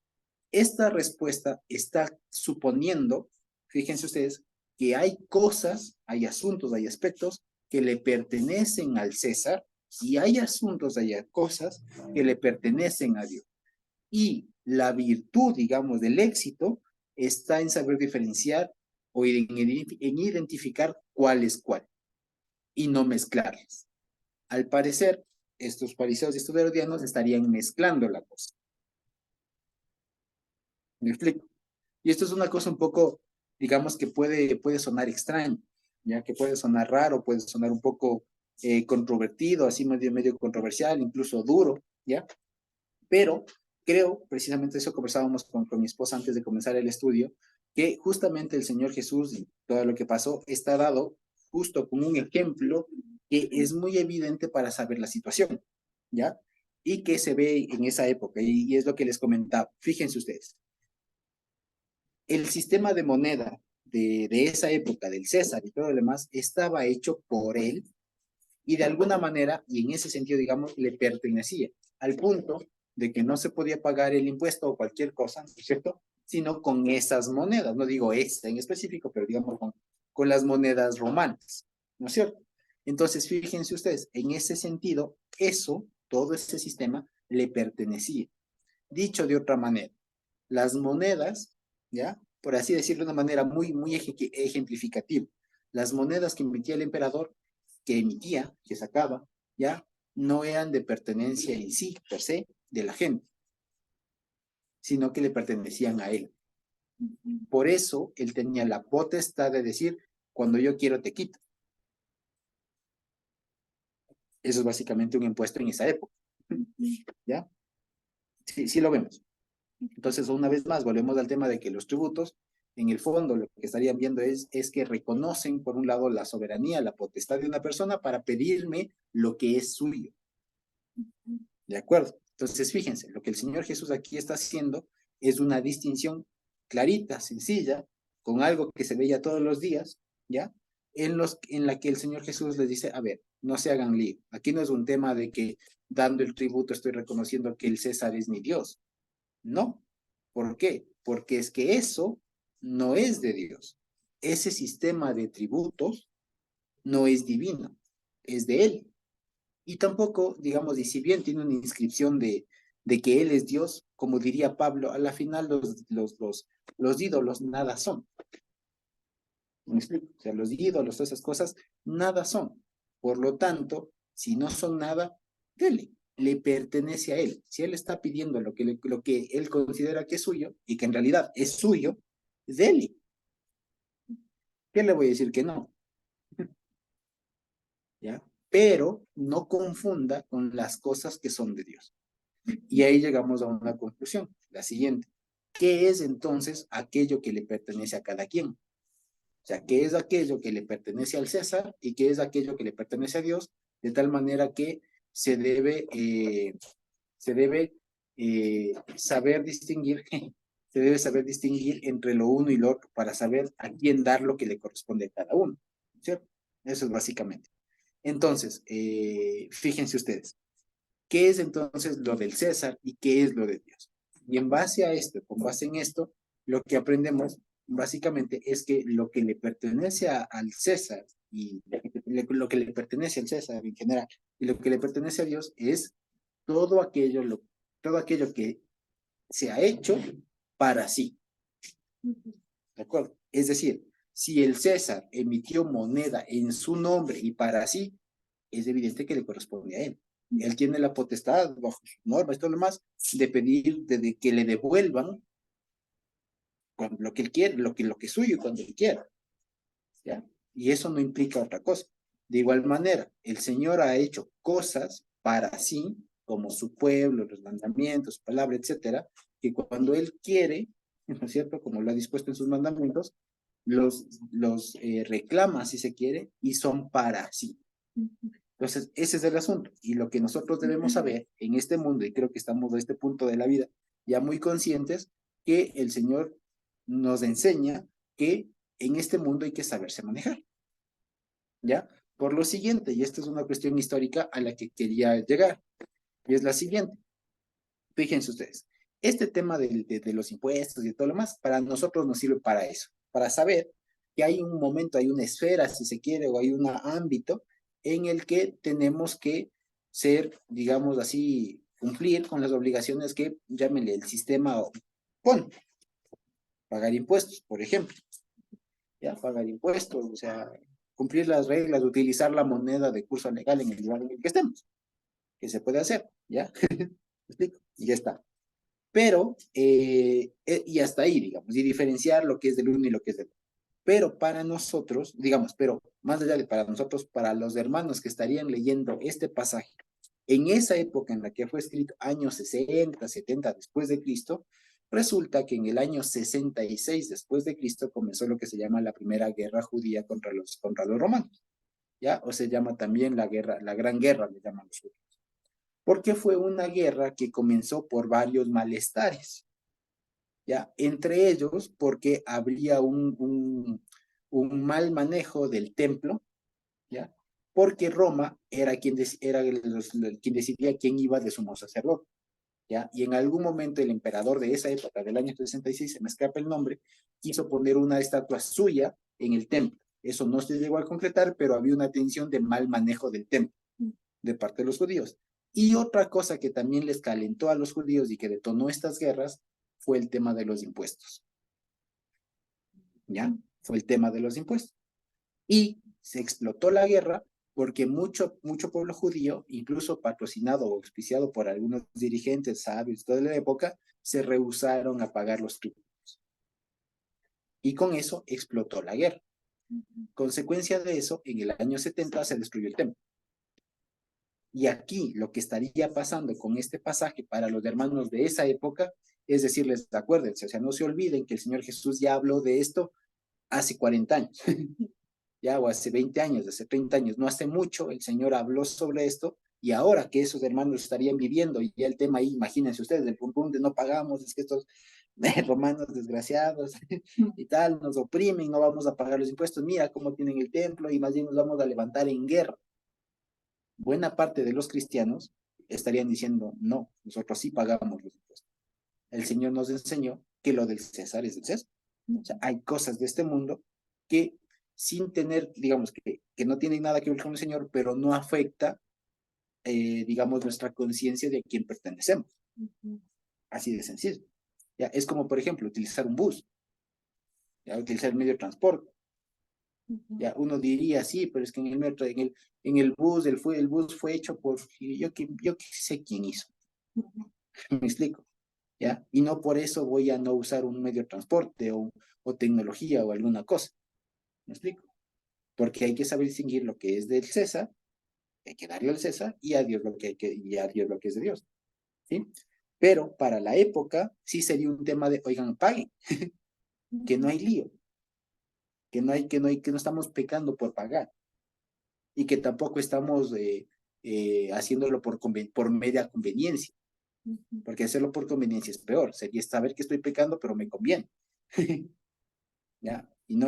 esta respuesta está suponiendo, fíjense ustedes, que hay cosas, hay asuntos, hay aspectos que le pertenecen al César y hay asuntos, hay cosas que le pertenecen a Dios. Y la virtud, digamos, del éxito está en saber diferenciar o en identificar cuál es cuál y no mezclarlas. Al parecer, estos fariseos y estos herodianos estarían mezclando la cosa. ¿Me explico? Y esto es una cosa un poco, digamos, que puede sonar extraño, ya que puede sonar raro, puede sonar un poco controvertido, así medio controversial, incluso duro, ¿ya? Pero creo, precisamente eso conversábamos con mi esposa antes de comenzar el estudio, que justamente el Señor Jesús y todo lo que pasó está dado justo como un ejemplo que es muy evidente para saber la situación, ¿ya? Y que se ve en esa época, y es lo que les comentaba. Fíjense ustedes, el sistema de moneda de esa época, del César y todo lo demás, estaba hecho por él y de alguna manera, y en ese sentido, digamos, le pertenecía, al punto de que no se podía pagar el impuesto o cualquier cosa, ¿no es cierto? Sino con esas monedas, no digo esta en específico, pero digamos con las monedas romanas, ¿no es cierto? Entonces, fíjense ustedes, en ese sentido, eso, todo ese sistema, le pertenecía. Dicho de otra manera, las monedas, ¿ya? Por así decirlo de una manera muy ejemplificativa, las monedas que emitía el emperador, que sacaba, ¿ya? No eran de pertenencia en sí, per se, de la gente, sino que le pertenecían a él. Por eso, él tenía la potestad de decir, cuando yo quiero te quito. Eso es básicamente un impuesto en esa época, ¿ya? Sí lo vemos. Entonces, una vez más, volvemos al tema de que los tributos, en el fondo, lo que estarían viendo es que reconocen, por un lado, la soberanía, la potestad de una persona para pedirme lo que es suyo. ¿De acuerdo? Entonces, fíjense, lo que el Señor Jesús aquí está haciendo es una distinción clarita, sencilla, con algo que se veía todos los días, ¿ya? En la que el Señor Jesús les dice, a ver, no se hagan lío. Aquí no es un tema de que dando el tributo estoy reconociendo que el César es mi Dios. No. ¿Por qué? Porque es que eso no es de Dios. Ese sistema de tributos no es divino, es de Él. Y tampoco, digamos, y si bien tiene una inscripción de que Él es Dios, como diría Pablo, a la final los ídolos nada son. ¿Me explico? O sea, los ídolos, todas esas cosas, nada son. Por lo tanto, si no son nada, dele, le pertenece a él. Si él está pidiendo lo que él considera que es suyo, y que en realidad es suyo, dele. ¿Qué le voy a decir que no? ¿Ya? Pero no confunda con las cosas que son de Dios. Y ahí llegamos a una conclusión, la siguiente. ¿Qué es entonces aquello que le pertenece a cada quien? O sea, ¿qué es aquello que le pertenece al César y qué es aquello que le pertenece a Dios? De tal manera que se debe saber distinguir, se debe saber distinguir entre lo uno y lo otro para saber a quién dar lo que le corresponde a cada uno, ¿cierto? Eso es básicamente. Entonces, fíjense ustedes, ¿qué es entonces lo del César y qué es lo de Dios? Y en base a esto, con base en esto, lo que aprendemos básicamente es que lo que le pertenece al César y lo que le pertenece al César en general y lo que le pertenece a Dios es todo aquello, todo aquello que se ha hecho para sí. ¿De acuerdo? Es decir, si el César emitió moneda en su nombre y para sí, es evidente que le corresponde a él. Él tiene la potestad, bajo sus normas y todo lo demás, de pedir de que le devuelvan lo que él quiere, lo que es suyo y cuando él quiera. ¿Ya? Y eso no implica otra cosa. De igual manera, el Señor ha hecho cosas para sí, como su pueblo, los mandamientos, su palabra, etcétera, que cuando Él quiere, ¿no es cierto? Como lo ha dispuesto en sus mandamientos, los reclama, si se quiere, y son para sí. Entonces, ese es el asunto. Y lo que nosotros debemos saber en este mundo, y creo que estamos a este punto de la vida ya muy conscientes, que el Señor nos enseña que en este mundo hay que saberse manejar. ¿Ya? Por lo siguiente, y esta es una cuestión histórica a la que quería llegar, y es la siguiente. Fíjense ustedes, este tema de los impuestos y todo lo más, para nosotros nos sirve para eso, para saber que hay un momento, hay una esfera, si se quiere, o hay un ámbito en el que tenemos que ser, digamos así, cumplir con las obligaciones que, llámenle, el sistema pone. Pagar impuestos, por ejemplo. ¿Ya? Pagar impuestos, o sea, cumplir las reglas, utilizar la moneda de curso legal en el lugar en el que estemos. Que se puede hacer, ¿ya? ¿Me explico? Y ya está. Pero, y hasta ahí, digamos, y diferenciar lo que es del uno y lo que es del otro. Pero para nosotros, digamos, pero más allá de para nosotros, para los hermanos que estarían leyendo este pasaje, en esa época en la que fue escrito, años 60, 70 después de Cristo, resulta que en el año 66 después de Cristo comenzó lo que se llama la primera guerra judía contra los romanos, ¿ya? O se llama también la guerra, la gran guerra, le llaman los judíos. Porque fue una guerra que comenzó por varios malestares, ¿ya? Entre ellos, porque habría un mal manejo del templo, ¿ya? Porque Roma era quien decidía quién iba de sumo sacerdote, ¿ya? Y en algún momento el emperador de esa época, del año 66, se me escapa el nombre, quiso poner una estatua suya en el templo. Eso no se llegó a concretar, pero había una tensión de mal manejo del templo de parte de los judíos. Y otra cosa que también les calentó a los judíos y que detonó estas guerras fue el tema de los impuestos. ¿Ya? Fue el tema de los impuestos. Y se explotó la guerra porque mucho pueblo judío, incluso patrocinado o auspiciado por algunos dirigentes sabios de la época, se rehusaron a pagar los tributos. Y con eso explotó la guerra. Consecuencia de eso, en el año 70 se destruyó el templo. Y aquí lo que estaría pasando con este pasaje para los hermanos de esa época es decirles, acuérdense, o sea, no se olviden que el Señor Jesús ya habló de esto hace 40 años, ya, o hace 20 años, hace 30 años, no hace mucho el Señor habló sobre esto, y ahora que esos hermanos estarían viviendo, y ya el tema ahí, imagínense ustedes, el punto de no pagamos, es que estos romanos desgraciados y tal, nos oprimen, no vamos a pagar los impuestos, mira cómo tienen el templo, y más bien nos vamos a levantar en guerra. Buena parte de los cristianos estarían diciendo, no, nosotros sí pagamos los impuestos. El Señor nos enseñó que lo del César es del César. O sea, hay cosas de este mundo que sin tener, digamos, que no tienen nada que ver con el Señor, pero no afecta, digamos, nuestra conciencia de a quién pertenecemos. Así de sencillo. ¿Ya? Es como, por ejemplo, utilizar un bus, ¿ya? Utilizar el medio de transporte. Ya uno diría, sí, pero es que en el metro, en el bus, el bus fue hecho por, yo que sé quién hizo. Me explico. ¿Ya? Y no por eso voy a no usar un medio de transporte o tecnología o alguna cosa. ¿Me explico? Porque hay que saber distinguir lo que es del César, hay que darle al César, y a Dios lo que y a Dios lo que es de Dios. ¿Sí? Pero para la época sí sería un tema de, oigan, paguen, que no hay lío, que no estamos pecando por pagar, y que tampoco estamos haciéndolo por media conveniencia, porque hacerlo por conveniencia es peor, sería saber que estoy pecando, pero me conviene. ¿Ya? Y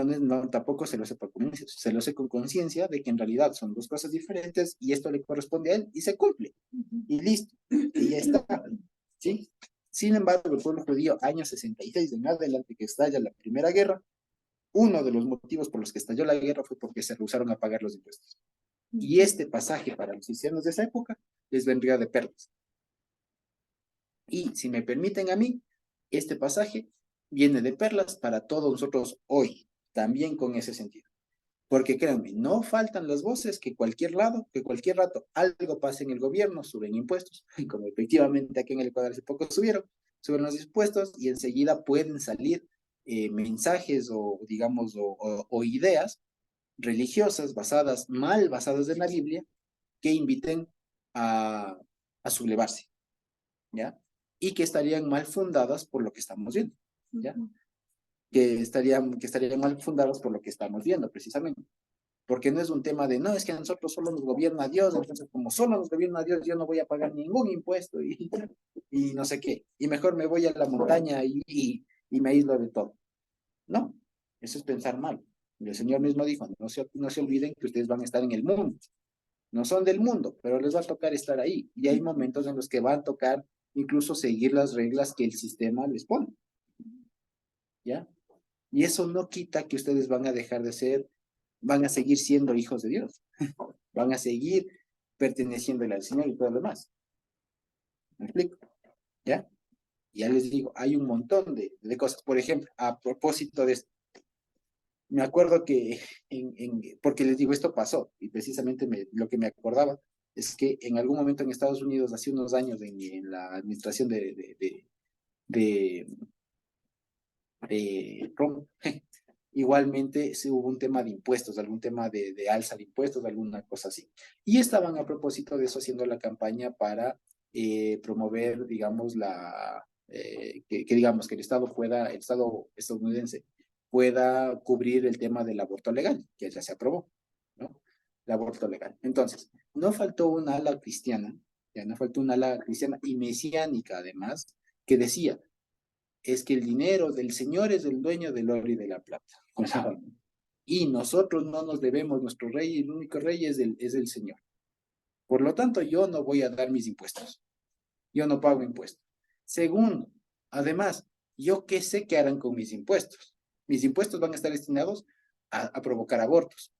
tampoco se lo hace por conveniencia, se lo hace con conciencia de que en realidad son dos cosas diferentes y esto le corresponde a él y se cumple. Y listo, y ya está. ¿Sí? Sin embargo, el pueblo judío, año 66 en adelante, que estalla la primera guerra, uno de los motivos por los que estalló la guerra fue porque se rehusaron a pagar los impuestos. Y este pasaje para los cristianos de esa época les vendría de perlas. Y si me permiten a mí, este pasaje viene de perlas para todos nosotros hoy, también con ese sentido. Porque créanme, no faltan las voces que cualquier rato algo pase en el gobierno, suben impuestos, como efectivamente aquí en el Ecuador hace poco suben los impuestos y enseguida pueden salir mensajes o digamos o ideas religiosas mal basadas en la Biblia que inviten a sublevarse, ¿ya? Y que estarían mal fundadas por lo que estamos viendo, ¿ya? Que estarían mal fundadas por lo que estamos viendo, precisamente. Porque no es un tema de, no, es que a nosotros solo nos gobierna Dios, entonces como solo nos gobierna Dios, yo no voy a pagar ningún impuesto y no sé qué. Y mejor me voy a la montaña y me aíslo de todo. No, eso es pensar mal. El Señor mismo dijo, no se olviden que ustedes van a estar en el mundo. No son del mundo, pero les va a tocar estar ahí. Y hay momentos en los que va a tocar incluso seguir las reglas que el sistema les pone. ¿Ya? Y eso no quita que ustedes van a dejar de ser, van a seguir siendo hijos de Dios. van a seguir perteneciendo al Señor y todo lo demás. ¿Me explico? ¿Ya? Ya les digo, hay un montón de cosas. Por ejemplo, a propósito de esto, me acuerdo que, porque les digo, esto pasó, y precisamente lo que me acordaba es que en algún momento en Estados Unidos, hace unos años, en la administración de Trump, igualmente se hubo un tema de impuestos, algún tema de alza de impuestos, alguna cosa así. Y estaban a propósito de eso haciendo la campaña para promover, digamos, que digamos que el Estado estadounidense pueda cubrir el tema del aborto legal, que ya se aprobó, ¿no? El aborto legal. Entonces, no faltó una ala cristiana, ya no faltó una ala cristiana y mesiánica además, que decía, es que el dinero del Señor es el dueño del oro y de la plata. Y nosotros no nos debemos, nuestro rey, el único rey es el Señor. Por lo tanto, yo no voy a dar mis impuestos. Yo no pago impuestos. Segundo, además, yo qué sé qué harán con mis impuestos. Mis impuestos van a estar destinados a provocar abortos.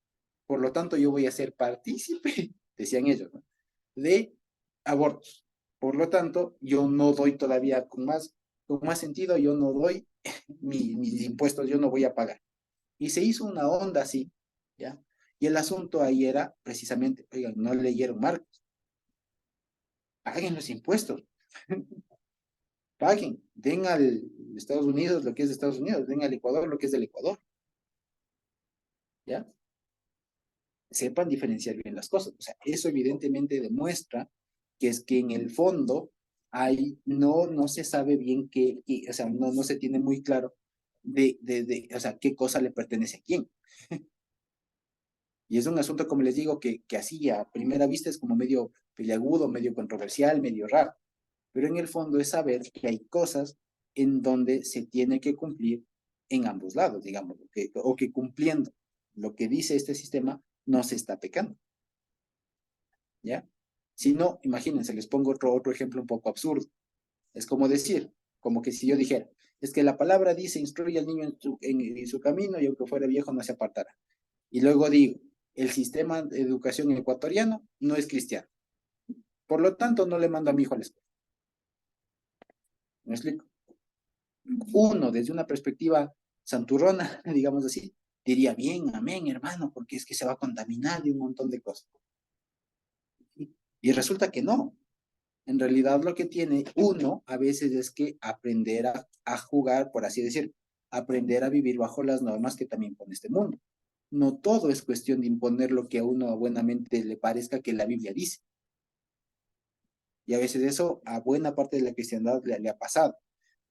Por lo tanto, yo voy a ser partícipe, decían ellos, ¿no?, de abortos. Por lo tanto, yo no doy todavía con más sentido, yo no doy mis impuestos, yo no voy a pagar. Y se hizo una onda así, ¿ya? Y el asunto ahí era precisamente, oigan, no leyeron Marcos, paguen los impuestos, paguen, den al Estados Unidos lo que es de Estados Unidos, den al Ecuador lo que es del Ecuador, ¿ya? Sepan diferenciar bien las cosas. O sea, eso evidentemente demuestra que es que en el fondo no se sabe bien o sea, no se tiene muy claro o sea, qué cosa le pertenece a quién. Y es un asunto, como les digo, que así a primera vista es como medio peliagudo, medio controversial, medio raro. Pero en el fondo es saber que hay cosas en donde se tiene que cumplir en ambos lados, digamos, o que cumpliendo lo que dice este sistema no se está pecando. ¿Ya? Si no, imagínense, les pongo otro ejemplo un poco absurdo. Es como decir, como que si yo dijera, es que la palabra dice, instruye al niño en su camino y aunque fuera viejo no se apartará. Y luego digo, el sistema de educación ecuatoriano no es cristiano. Por lo tanto, no le mando a mi hijo a la escuela. ¿Me explico? Uno, desde una perspectiva santurrona, digamos así, diría, bien, amén, hermano, porque es que se va a contaminar y un montón de cosas. Y resulta que no. En realidad lo que tiene uno a veces es que aprender a jugar, por así decir, aprender a vivir bajo las normas que también pone este mundo. No todo es cuestión de imponer lo que a uno buenamente le parezca que la Biblia dice. Y a veces eso a buena parte de la cristiandad le ha pasado,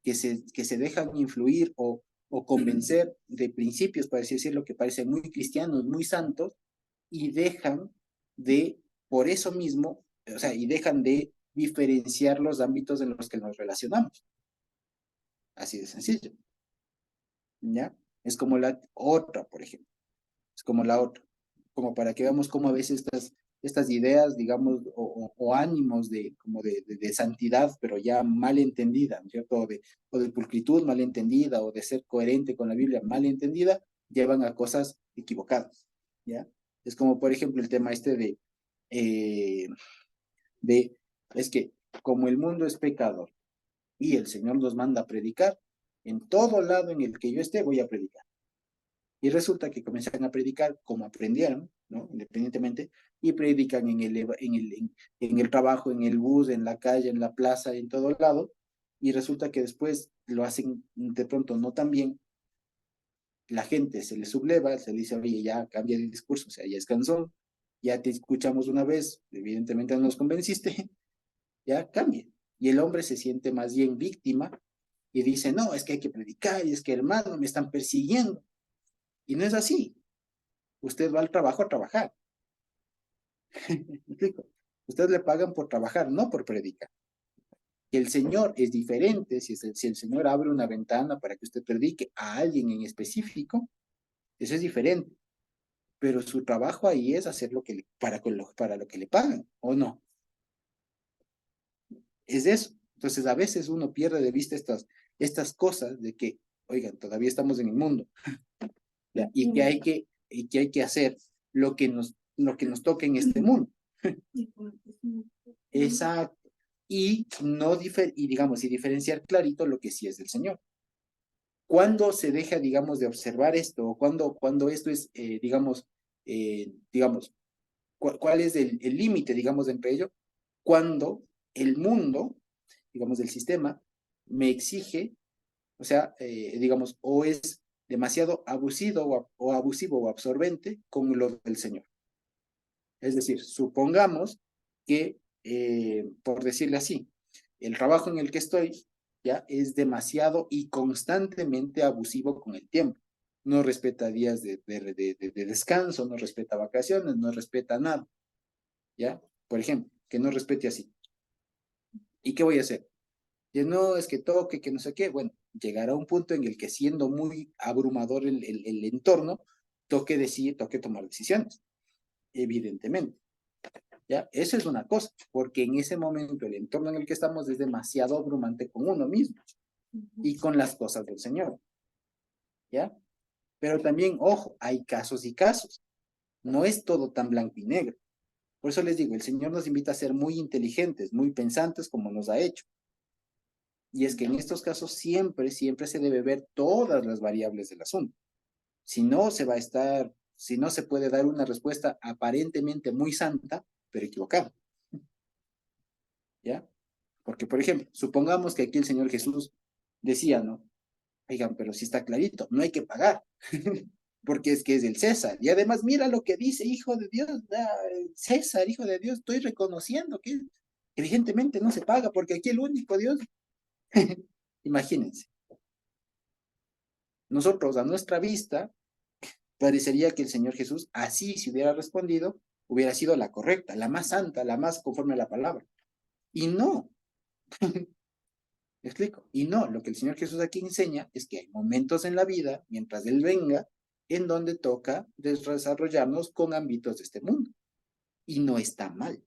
que se dejan influir o convencer de principios, por así decirlo, que parecen muy cristianos, muy santos, y dejan por eso mismo, o sea, y dejan de diferenciar los ámbitos en los que nos relacionamos. Así de sencillo. ¿Ya? Es como la otra, por ejemplo. Es como la otra. Como para que veamos cómo a veces estas ideas, digamos, o ánimos como de santidad, pero ya mal entendida, ¿no es cierto? O de pulcritud mal entendida, o de ser coherente con la Biblia mal entendida, llevan a cosas equivocadas, ¿ya? Es como, por ejemplo, el tema este es que como el mundo es pecador y el Señor nos manda a predicar, en todo lado en el que yo esté voy a predicar. Y resulta que comienzan a predicar como aprendieron, ¿no? Independientemente, y predican en el trabajo, en el bus, en la calle, en la plaza, en todo lado, y resulta que después lo hacen de pronto no tan bien, la gente se le subleva, se le dice, oye, ya cambia de discurso, o sea, ya es cansón, ya te escuchamos una vez, evidentemente no nos convenciste, ya cambia. Y el hombre se siente más bien víctima y dice, no, es que hay que predicar, y es que hermano, me están persiguiendo. Y no es así. Usted va al trabajo a trabajar. ¿Me explico? Usted le pagan por trabajar, no por predicar. Y el Señor es diferente, si el Señor abre una ventana para que usted predique a alguien en específico, eso es diferente. Pero su trabajo ahí es hacer para lo que le pagan, ¿o no? Es eso. Entonces, a veces uno pierde de vista estas cosas de que, oigan, todavía estamos en el mundo, ¿ya? Y que hay que hacer lo que lo que nos toca en este mundo. Exacto. Y no y digamos, y diferenciar clarito lo que sí es del Señor. ¿Cuándo se deja, digamos, de observar esto? ¿O cuando esto es, digamos, cuál es el límite, digamos, entre ello? Cuando el mundo, digamos, el sistema, me exige, o sea, digamos, o es demasiado abusivo o abusivo o absorbente con lo del Señor. Es decir, supongamos que, por decirle así, el trabajo en el que estoy ya es demasiado y constantemente abusivo con el tiempo. No respeta días de descanso, no respeta vacaciones, no respeta nada. ¿Ya? Por ejemplo, que no respete así. ¿Y qué voy a hacer? Que no, es que toque, que no sé qué. Bueno, llegará un punto en el que siendo muy abrumador el entorno, toque decir, toque tomar decisiones, evidentemente. ¿Ya? Eso es una cosa, porque en ese momento el entorno en el que estamos es demasiado abrumante con uno mismo y con las cosas del Señor. ¿Ya? Pero también, ojo, hay casos y casos. No es todo tan blanco y negro. Por eso les digo, el Señor nos invita a ser muy inteligentes, muy pensantes como nos ha hecho. Y es que en estos casos siempre se debe ver todas las variables del asunto. Si no, si no se puede dar una respuesta aparentemente muy santa, pero equivocada. ¿Ya? Porque, por ejemplo, supongamos que aquí el Señor Jesús decía, ¿no? Oigan, pero si está clarito, no hay que pagar, porque es que es el César. Y además, mira lo que dice, hijo de Dios, César, hijo de Dios, estoy reconociendo que evidentemente no se paga, porque aquí el único Dios, imagínense, nosotros a nuestra vista, parecería que el Señor Jesús, así si hubiera respondido, hubiera sido la correcta, la más santa, la más conforme a la palabra. Y no, ¿me explico? Y no, lo que el Señor Jesús aquí enseña es que hay momentos en la vida, mientras Él venga, en donde toca desarrollarnos con ámbitos de este mundo. Y no está mal.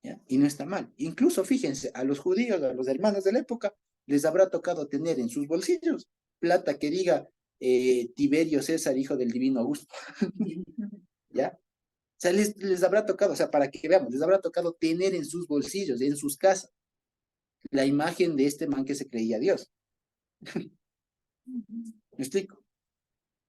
¿Ya? Y no está mal. Incluso, fíjense, a los judíos, a los hermanos de la época, les habrá tocado tener en sus bolsillos plata que diga Tiberio César, hijo del divino Augusto. ¿Ya? O sea, les habrá tocado, o sea, para que veamos, les habrá tocado tener en sus bolsillos, en sus casas, la imagen de este man que se creía Dios. ¿Me explico?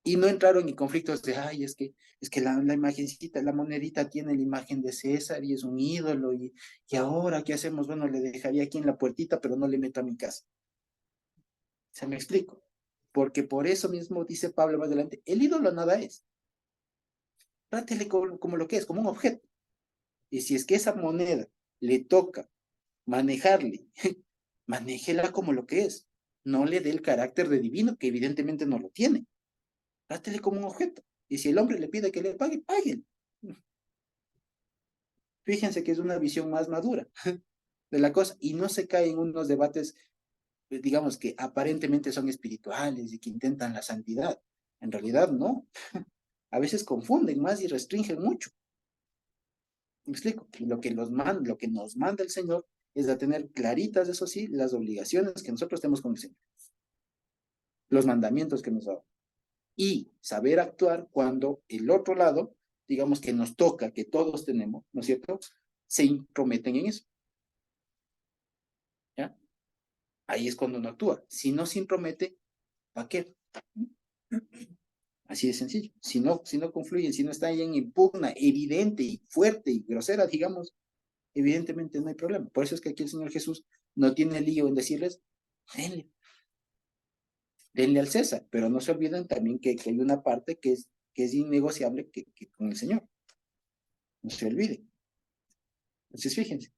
Y no entraron en conflictos de, ay, es que la imagencita, la monedita tiene la imagen de César y es un ídolo, y ahora, ¿qué hacemos? Bueno, le dejaría aquí en la puertita, pero no le meto a mi casa. ¿Se me explico? Porque por eso mismo dice Pablo más adelante, el ídolo nada es. Trátele como lo que es, como un objeto. Y si es que esa moneda le toca manejarle, manéjela como lo que es. No le dé el carácter de divino, que evidentemente no lo tiene. Trátele como un objeto. Y si el hombre le pide que le pague, páguenle. Fíjense que es una visión más madura de la cosa y no se cae en unos debates, digamos, que aparentemente son espirituales y que intentan la santidad. En realidad no. A veces confunden más y restringen mucho. ¿Me explico? Y lo que nos manda el Señor es a tener claritas, eso sí, las obligaciones que nosotros tenemos con el Señor, los mandamientos que nos da. Y saber actuar cuando el otro lado, digamos que nos toca, que todos tenemos, ¿no es cierto?, se intrometen en eso. ¿Ya? Ahí es cuando uno actúa. Si no se intromete, ¿para qué? Así de sencillo. Si no confluyen, si no está ahí en impugna, evidente y fuerte y grosera, digamos, evidentemente no hay problema. Por eso es que aquí el Señor Jesús no tiene lío en decirles, denle, denle al César, pero no se olviden también que hay una parte que es innegociable que con el Señor. No se olviden. Entonces, fíjense,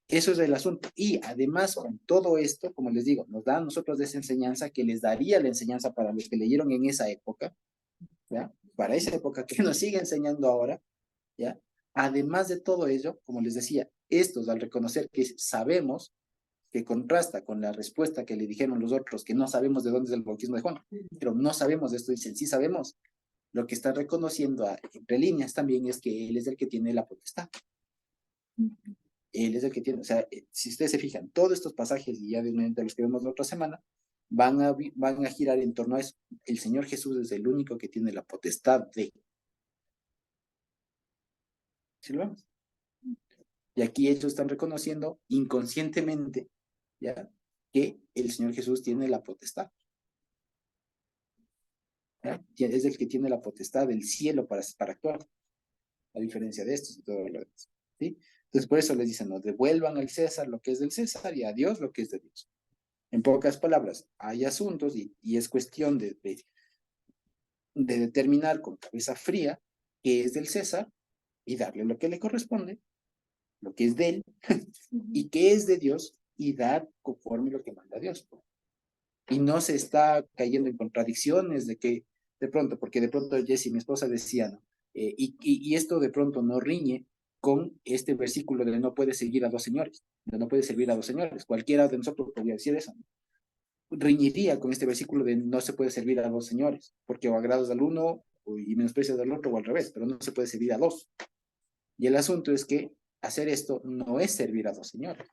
eso es el asunto. Y además, con todo esto, como les digo, nos da a nosotros esa enseñanza que les daría la enseñanza para los que leyeron en esa época, ¿ya? Para esa época que nos sigue enseñando ahora, ¿ya? Además de todo ello, como les decía, estos al reconocer que sabemos, que contrasta con la respuesta que le dijeron los otros, que no sabemos de dónde es el bautismo de Juan, pero no sabemos de esto, dicen, sí sabemos. Lo que está reconociendo entre líneas también es que él es el que tiene la potestad. Él es el que tiene, o sea, si ustedes se fijan, todos estos pasajes, y ya de los que vemos la otra semana, van a girar en torno a eso. El Señor Jesús es el único que tiene la potestad de, ¿Sí lo vemos? Y aquí ellos están reconociendo inconscientemente, ¿ya? Que el Señor Jesús tiene la potestad. ¿Ya? Es el que tiene la potestad del cielo para actuar, a diferencia de estos y todo lo demás. ¿Sí? Entonces, por eso les dicen, no, devuelvan al César lo que es del César y a Dios lo que es de Dios. En pocas palabras, hay asuntos y es cuestión de determinar con cabeza fría qué es del César y darle lo que le corresponde, lo que es de él, y qué es de Dios y dar conforme lo que manda Dios. Y no se está cayendo en contradicciones de que de pronto, porque de pronto Jessie, mi esposa, decía, ¿no? Y esto de pronto no riñe con este versículo de no puede seguir a dos señores, de no puede servir a dos señores. Cualquiera de nosotros podría decir eso, ¿no? Riñiría con este versículo de no se puede servir a dos señores, porque o agradas al uno y menosprecias al otro o al revés, pero no se puede servir a dos. Y el asunto es que hacer esto no es servir a dos señores,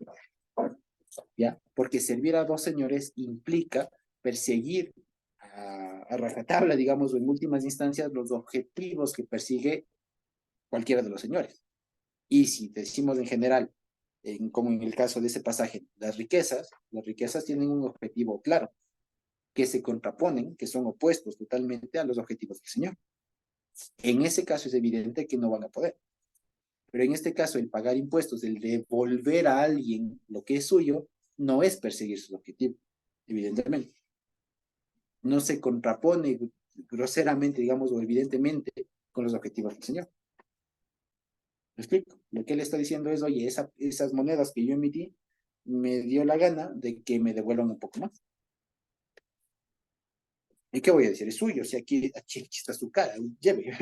¿ya? Porque servir a dos señores implica perseguir a rajatabla, digamos, o en últimas instancias, los objetivos que persigue cualquiera de los señores. Y si decimos en general, como en el caso de ese pasaje, las riquezas tienen un objetivo claro, que se contraponen, que son opuestos totalmente a los objetivos del Señor. En ese caso es evidente que no van a poder. Pero en este caso, el pagar impuestos, el devolver a alguien lo que es suyo, no es perseguir sus objetivos, evidentemente. No se contrapone groseramente, digamos, o evidentemente con los objetivos del Señor. ¿Me explico? Lo que él está diciendo es, oye, esas monedas que yo emití, me dio la gana de que me devuelvan un poco más. ¿Y qué voy a decir? Es suyo, si aquí está su cara, lleve.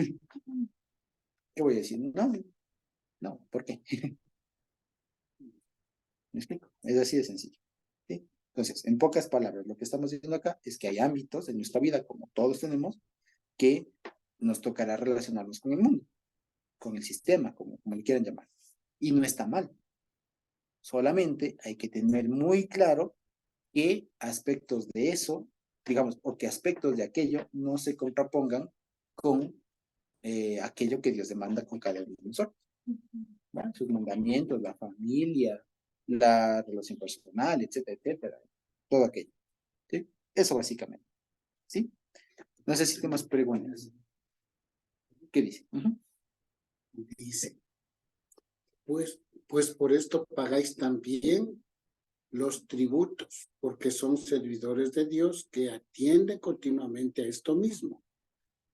¿Qué voy a decir? No, ¿por qué? ¿Me explico? Es así de sencillo. ¿Sí? Entonces, en pocas palabras, lo que estamos diciendo acá es que hay ámbitos en nuestra vida, como todos tenemos, que nos tocará relacionarnos con el mundo, con el sistema, como le quieran llamar. Y no está mal. Solamente hay que tener muy claro qué aspectos de eso, digamos, o qué aspectos de aquello no se contrapongan con aquello que Dios demanda con cada uno de nosotros. ¿Va? Sus mandamientos, la familia, la relación personal, etcétera, etcétera. Todo aquello. ¿Sí? Eso básicamente. ¿Sí? No sé si tenemos preguntas. ¿Qué dice? Dice, pues por esto pagáis también los tributos, porque son servidores de Dios que atienden continuamente a esto mismo.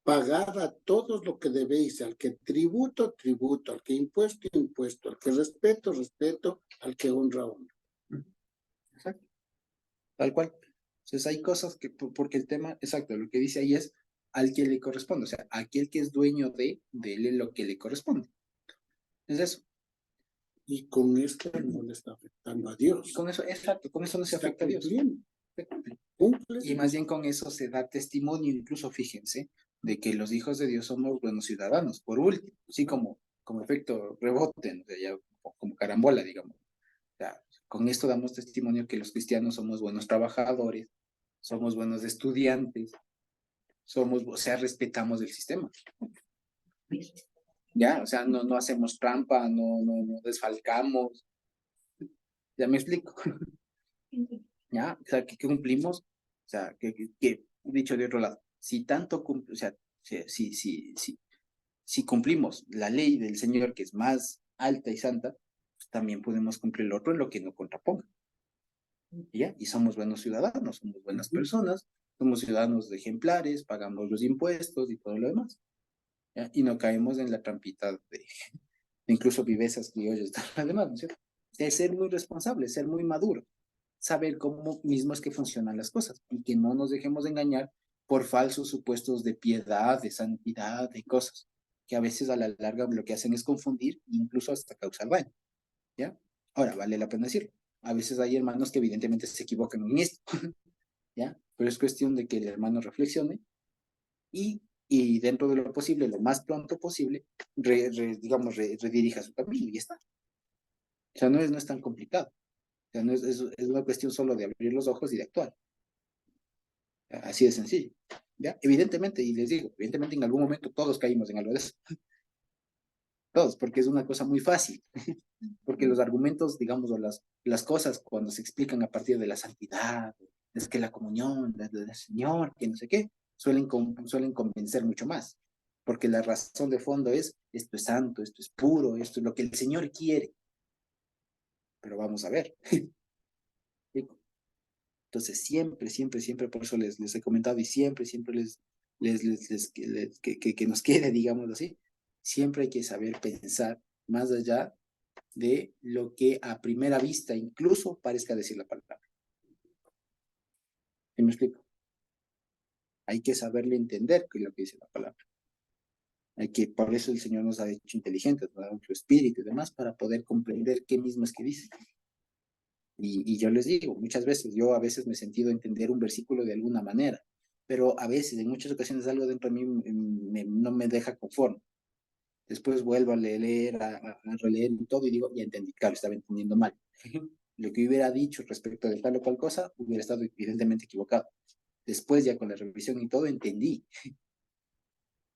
Pagad a todos lo que debéis, al que tributo, tributo, al que impuesto, impuesto, al que respeto, respeto, al que honra, honra. Exacto. Tal cual. Entonces hay cosas que, porque el tema, exacto, lo que dice ahí es al que le corresponde, o sea, aquel que es dueño de lo que le corresponde. Es eso. Y con esto no le está afectando a Dios. Con eso, exacto, con eso no se afecta a Dios. Cumple. Y más bien con eso se da testimonio, incluso fíjense, de que los hijos de Dios somos buenos ciudadanos, por último, sí como efecto rebote, ¿no? O sea, ya, como carambola, digamos. O sea, con esto damos testimonio que los cristianos somos buenos trabajadores, somos buenos estudiantes, o sea, respetamos el sistema. ¿Ya? O sea, no hacemos trampa, no desfalcamos. ¿Ya me explico? ¿Ya? O sea, que cumplimos, o sea, que dicho de otro lado, si tanto, o sea, si cumplimos la ley del Señor, que es más alta y santa, pues también podemos cumplir lo otro en lo que no contraponga. ¿Ya? Y somos buenos ciudadanos, somos buenas personas, somos ciudadanos ejemplares, pagamos los impuestos y todo lo demás. ¿Ya? Y no caemos en la trampita de incluso vivezas criollas, además, ¿no es cierto? De ser muy responsable, ser muy maduro, saber cómo mismo es que funcionan las cosas y que no nos dejemos engañar por falsos supuestos de piedad, de santidad, de cosas que a veces a la larga lo que hacen es confundir e incluso hasta causar daño, ¿ya? Ahora, vale la pena decirlo. A veces hay hermanos que evidentemente se equivocan en esto, ¿ya? Pero es cuestión de que el hermano reflexione y dentro de lo posible, lo más pronto posible, digamos, redirija su camino y ya está. O sea, no es tan complicado. O sea, no es una cuestión solo de abrir los ojos y de actuar. Así de sencillo. ¿Ya? Evidentemente, y les digo, evidentemente en algún momento todos caímos en algo de eso. todos, porque es una cosa muy fácil. Porque los argumentos, digamos, o las cosas cuando se explican a partir de la santidad, es que la comunión del Señor, que no sé qué, suelen convencer mucho más. Porque la razón de fondo es, esto es santo, esto es puro, esto es lo que el Señor quiere. Pero vamos a ver. Entonces, siempre, por eso les he comentado y siempre que nos quede, digamos así, siempre hay que saber pensar más allá de lo que a primera vista incluso parezca decir la palabra. ¿Sí me explico? Hay que saberle entender qué es lo que dice la palabra. Por eso el Señor nos ha hecho inteligentes, nos ha dado su espíritu y demás, para poder comprender qué mismo es que dice. Y yo les digo, muchas veces, yo a veces me he sentido entender un versículo de alguna manera, pero a veces, en muchas ocasiones, algo dentro de mí no me deja conforme. Después vuelvo a leer, a releer y todo, y digo, ya entendí, claro, estaba entendiendo mal. Lo que hubiera dicho respecto de tal o cual cosa, hubiera estado evidentemente equivocado. Después, ya con la revisión y todo, entendí.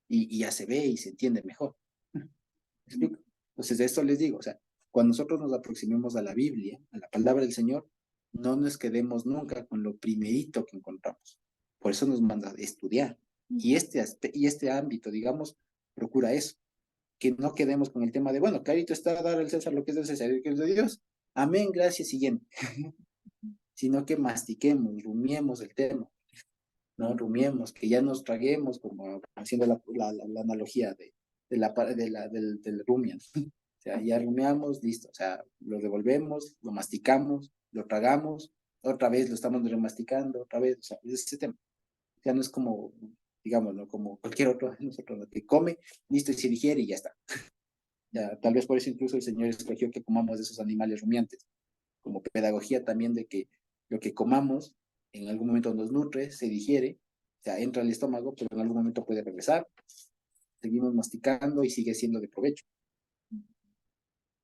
Y ya se ve y se entiende mejor. ¿Me explico? Entonces, de esto les digo, o sea, cuando nosotros nos aproximemos a la Biblia, a la palabra del Señor, no nos quedemos nunca con lo primerito que encontramos. Por eso nos manda a estudiar. Y este ámbito, digamos, procura eso. Que no quedemos con el tema de, bueno, clarito está dar al César lo que es del César y lo que es de Dios. Amén, gracias, siguiente. Sino que mastiquemos, rumiemos el tema, ¿no? Rumiemos, que ya nos traguemos, como haciendo la analogía del rumian. O sea, ya rumiamos, listo. O sea, lo devolvemos, lo masticamos, lo tragamos, otra vez lo estamos remasticando, otra vez, o sea, es ese tema. Ya no es como, digamos, ¿no? Como cualquier otro, nosotros que come, listo, y se digiere y ya está. Ya, tal vez por eso incluso el Señor escogió que comamos de esos animales rumiantes, como pedagogía también de que lo que comamos en algún momento nos nutre, se digiere, o sea, entra al estómago, pero en algún momento puede regresar, seguimos masticando y sigue siendo de provecho.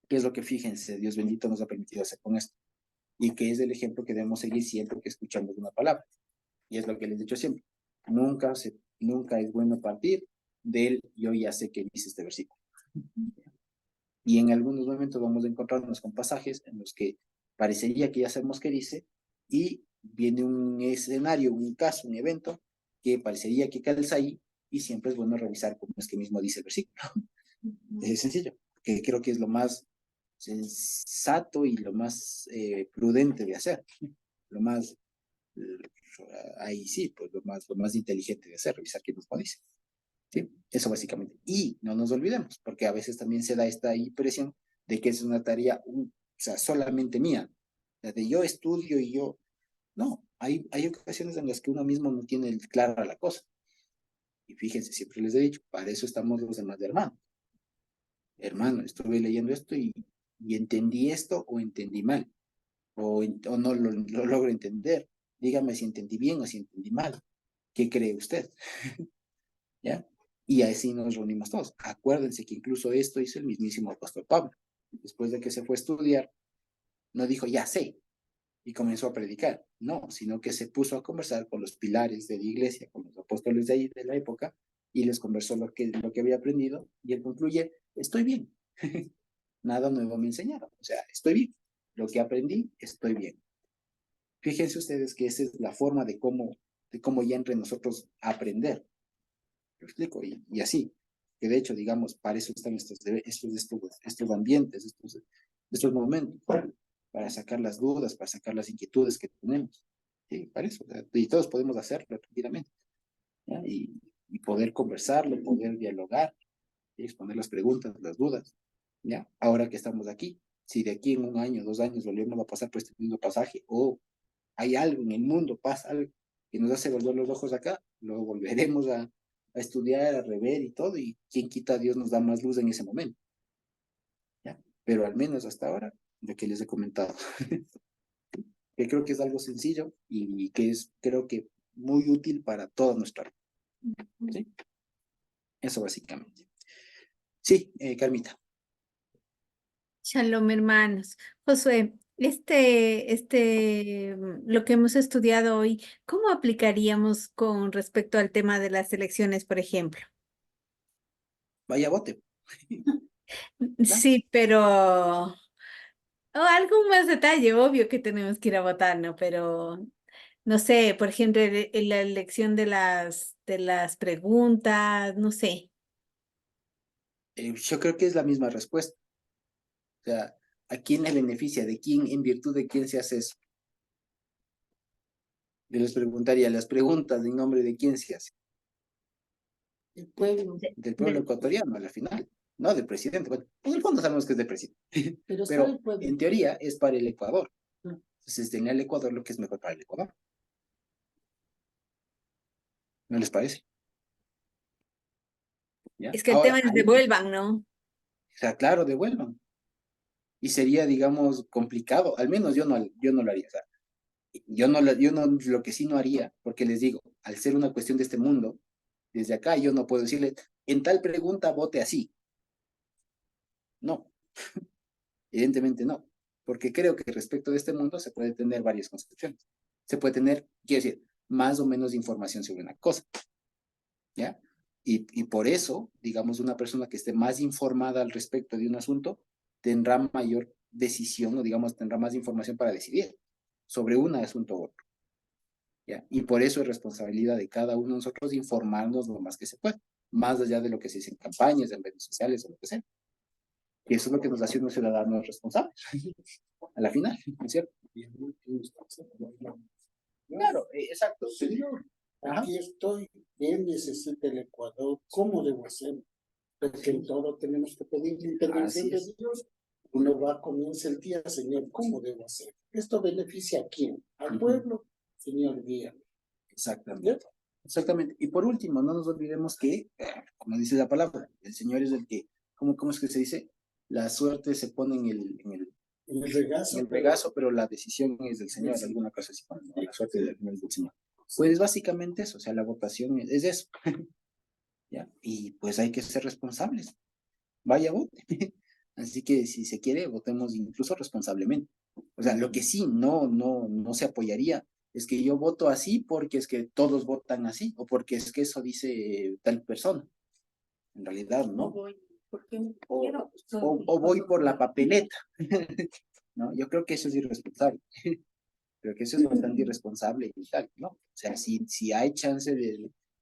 ¿Qué es lo que, fíjense, Dios bendito nos ha permitido hacer con esto? Y que es el ejemplo que debemos seguir siempre que escuchamos una palabra. Y es lo que les he dicho siempre. Nunca es bueno partir del yo ya sé que dice este versículo. Y en algunos momentos vamos a encontrarnos con pasajes en los que parecería que ya sabemos qué dice y viene un escenario, un caso, un evento que parecería que calza ahí y siempre es bueno revisar cómo es que mismo dice el versículo. Es sencillo, que creo que es lo más sensato y lo más prudente de hacer, lo más, ahí sí, pues lo más inteligente de hacer, revisar qué mismo dice. ¿Sí? Eso básicamente. Y no nos olvidemos, porque a veces también se da esta impresión de que es una tarea, o sea, solamente mía, la de yo estudio y yo. No, hay ocasiones en las que uno mismo no tiene clara la cosa. Y fíjense, siempre les he dicho, para eso estamos los demás de hermano. Hermano, estuve leyendo esto y entendí esto o entendí mal, o no lo logro entender. Dígame si entendí bien o si entendí mal. ¿Qué cree usted? ¿Ya? Y así nos reunimos todos. Acuérdense que incluso esto hizo el mismísimo apóstol Pablo. Después de que se fue a estudiar, no dijo, ya sé, y comenzó a predicar. No, sino que se puso a conversar con los pilares de la iglesia, con los apóstoles de ahí de la época, y les conversó lo que había aprendido, y él concluye, estoy bien. Nada nuevo me enseñaron. O sea, estoy bien. Lo que aprendí, estoy bien. Fíjense ustedes que esa es la forma de cómo ya entre nosotros a aprender. ¿Me explico? Y así, que de hecho, digamos, para eso están estos ambientes, estos momentos, para sacar las dudas, para sacar las inquietudes que tenemos. Sí, para eso. O sea, y todos podemos hacerlo tranquilamente. ¿Ya? Y poder conversarlo, poder dialogar, y exponer las preguntas, las dudas. ¿Ya? Ahora que estamos aquí, si de aquí en un año, 2 años volvemos a pasar por este mismo pasaje, o hay algo en el mundo, pasa algo que nos hace volver los ojos acá, lo volveremos a estudiar, a rever y todo, y quien quita, Dios nos da más luz en ese momento. ¿Ya? Pero al menos hasta ahora, lo que les he comentado, que creo que es algo sencillo y que es, creo que, muy útil para toda nuestra vida. ¿Sí? Eso básicamente. Sí, Carmita. Shalom, hermanos. Josué, lo que hemos estudiado hoy, ¿cómo aplicaríamos con respecto al tema de las elecciones, por ejemplo? Vaya bote. Sí, pero algún más detalle, obvio que tenemos que ir a votar, ¿no? Pero no sé, por ejemplo, en la elección de las preguntas, no sé. Yo creo que es la misma respuesta. O sea, ¿a quién le beneficia? ¿De quién, en virtud de quién se hace eso? Yo les preguntaría, las preguntas en nombre de quién se hace. El pueblo, Del pueblo ecuatoriano, a la final, no del presidente. Bueno, en el fondo sabemos que es del presidente, pero en teoría es para el Ecuador. Entonces, denle al Ecuador lo que es mejor para el Ecuador. ¿No les parece? ¿Ya? Es que el tema Ahora, es ahí, devuelvan, ¿no? o sea, claro, devuelvan. Y sería, digamos, complicado. Al menos yo no lo haría. O sea, yo no, lo que sí no haría, porque les digo, al ser una cuestión de este mundo, desde acá yo no puedo decirle, en tal pregunta vote así. No, evidentemente no, porque creo que respecto de este mundo se puede tener varias concepciones. Se puede tener, quiero decir, más o menos información sobre una cosa, ¿ya? Y por eso, digamos, una persona que esté más informada al respecto de un asunto tendrá mayor decisión o, digamos, tendrá más información para decidir sobre un asunto u otro, ¿ya? Y por eso es responsabilidad de cada uno de nosotros informarnos lo más que se pueda, más allá de lo que se dice en campañas, en redes sociales o lo que sea. Y eso es lo que nos hace unos ciudadanos responsables, a la final, ¿no es cierto? Claro, exacto. Señor, Ajá. aquí estoy, ¿qué necesita el Ecuador? ¿Cómo debo hacer? Porque en todo tenemos que pedir la intervención Así de es. Dios. Uno va, comienza el día, Señor, ¿cómo debo hacer? ¿Esto beneficia a quién? ¿Al Ujú. pueblo? Señor, guía. Exactamente. Exactamente. Y por último, no nos olvidemos que, como dice la palabra, el Señor es el que, cómo es que se dice? La suerte se pone En el regazo. en el regazo, pero la decisión es del Señor, alguna cosa así, ¿no? La suerte es del Señor. Pues básicamente eso, o sea, la votación es eso, ¿ya? Y pues hay que ser responsables. Vaya, vote. Así que si se quiere, votemos incluso responsablemente. O sea, lo que sí no se apoyaría es que yo voto así porque es que todos votan así o porque es que eso dice tal persona. En realidad, no. O voy por la papeleta. ¿No? Yo creo que eso es irresponsable. Creo que eso es bastante irresponsable y tal, ¿no? O sea, si hay chance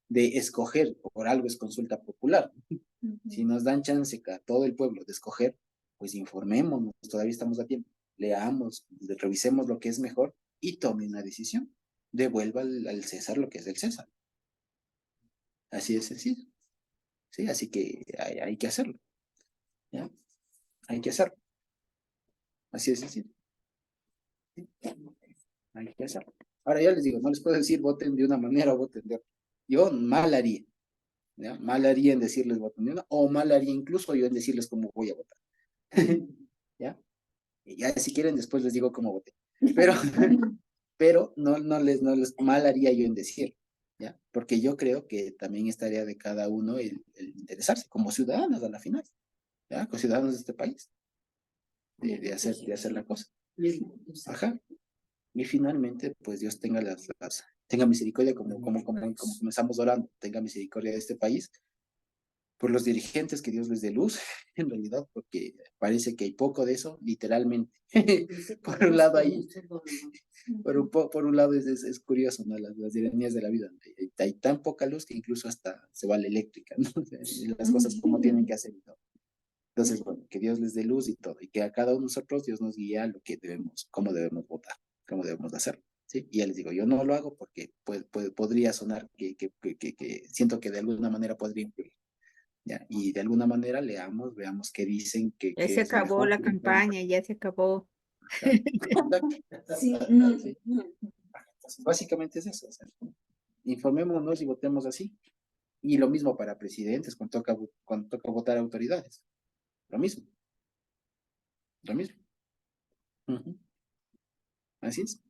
de escoger, por algo es consulta popular. Si nos dan chance a todo el pueblo de escoger, pues informémonos, todavía estamos a tiempo. Leamos, revisemos lo que es mejor y tome una decisión. Devuelva al César lo que es del César. Así de sencillo. Sí, así que hay que hacerlo. ¿Ya? Hay que hacerlo. Así de sencillo. ¿Sí? Hay que hacerlo. Ahora ya les digo, no les puedo decir voten de una manera o voten de otra. Yo mal haría. ¿Ya? Mal haría en decirles voten de una, o mal haría incluso yo en decirles cómo voy a votar. ¿Ya? Y ya si quieren después les digo cómo voté. Pero, pero no les mal haría yo en decir, ¿ya? Porque yo creo que también es tarea de cada uno el interesarse como ciudadanos a la final, ¿ya? Como ciudadanos de este país, de hacer la cosa. Ajá. Y finalmente, pues Dios tenga tenga misericordia como comenzamos orando, tenga misericordia de este país por los dirigentes, que Dios les dé luz, en realidad, porque parece que hay poco de eso, literalmente. Por un lado ahí, por un lado es curioso, ¿no? Las ironías de la vida. Hay tan poca luz que incluso hasta se va la eléctrica, ¿no? Las cosas como tienen que hacer y todo. Entonces, bueno, que Dios les dé luz y todo, y que a cada uno de nosotros Dios nos guía a lo que debemos, cómo debemos votar, cómo debemos hacerlo. ¿Sí? Y ya les digo, yo no lo hago porque podría sonar que siento que de alguna manera podría influir. ¿Ya? Y de alguna manera leamos, veamos qué dicen Ya que se es acabó mejor. la campaña, ya se acabó. Exacto. Sí. Sí. Entonces, básicamente es eso. O sea, informémonos y votemos así. Y lo mismo para presidentes, cuando toca votar autoridades. Lo mismo, lo mismo. Ujú. Así es.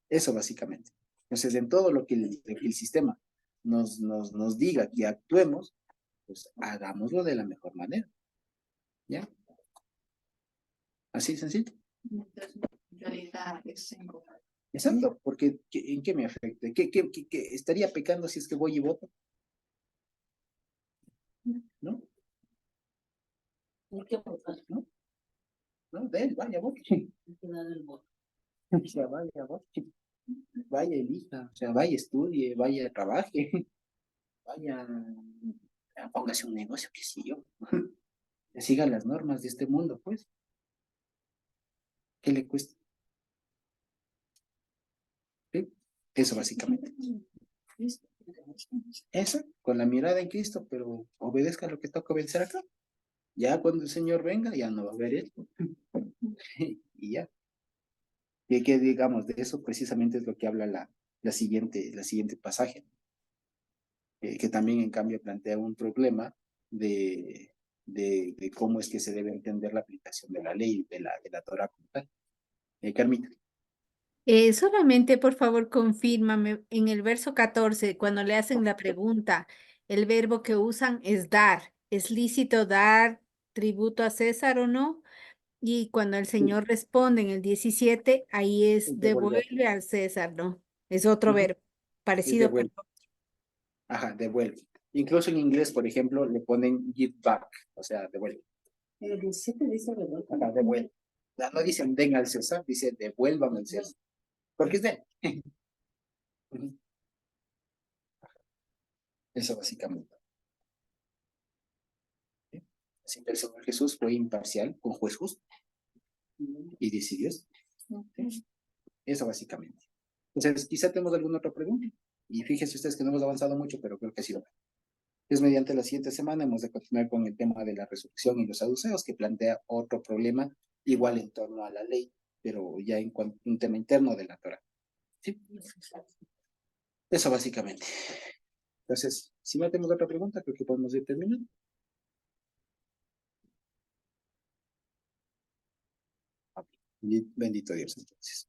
Eso básicamente. Entonces, en todo lo que el sistema nos diga que actuemos, pues hagámoslo de la mejor manera. ¿Ya? Así de sencillo. Exacto, porque ¿en qué me afecta? ¿Qué estaría pecando si es que voy y voto? ¿No? Hay que votar, ¿no? No, de él, vaya, vote. Hay que dar el voto. O sea, vaya, vote. Vaya, elija, o sea, vaya, estudie, vaya, trabaje, vaya, póngase un negocio, qué sé yo. Siga las normas de este mundo, pues. ¿Qué le cuesta? ¿Sí? Eso básicamente. Eso, con la mirada en Cristo, pero obedezca lo que toca obedecer acá. Ya cuando el Señor venga, ya no va a haber él. Y ya. Y que digamos, de eso precisamente es lo que habla la siguiente pasaje, que también en cambio plantea un problema de cómo es que se debe entender la aplicación de la ley, de la Torah como tal. Carmita. Solamente por favor confírmame en el verso 14, cuando le hacen la pregunta, el verbo que usan es dar. ¿Es lícito dar tributo a César o no? Y cuando el Señor responde en el 17, ahí es Devolver. devuelve al César, ¿no? Es otro Ujú. verbo, Es parecido, devuelve. pero Ajá, devuelve. Incluso en inglés, por ejemplo, le ponen give back, o sea, devuelve. El 17 dice devuelve. Ajá, devuelve. No dicen den al César, dice devuelvan al César. Porque es de. Ujú. Eso básicamente. ¿Sí? Así que el Señor Jesús fue imparcial, un juez justo, y decidió eso. ¿Sí? Eso básicamente. Entonces, quizá tenemos alguna otra pregunta. Y fíjense ustedes que no hemos avanzado mucho, pero creo que ha sido. Es mediante la siguiente semana hemos de continuar con el tema de la resurrección y los saduceos, que plantea otro problema igual en torno a la ley, pero ya en cuanto un tema interno de la Torah. ¿Sí? Eso básicamente. Entonces, si no tenemos otra pregunta, creo que podemos ir terminando. Bendito Dios, entonces.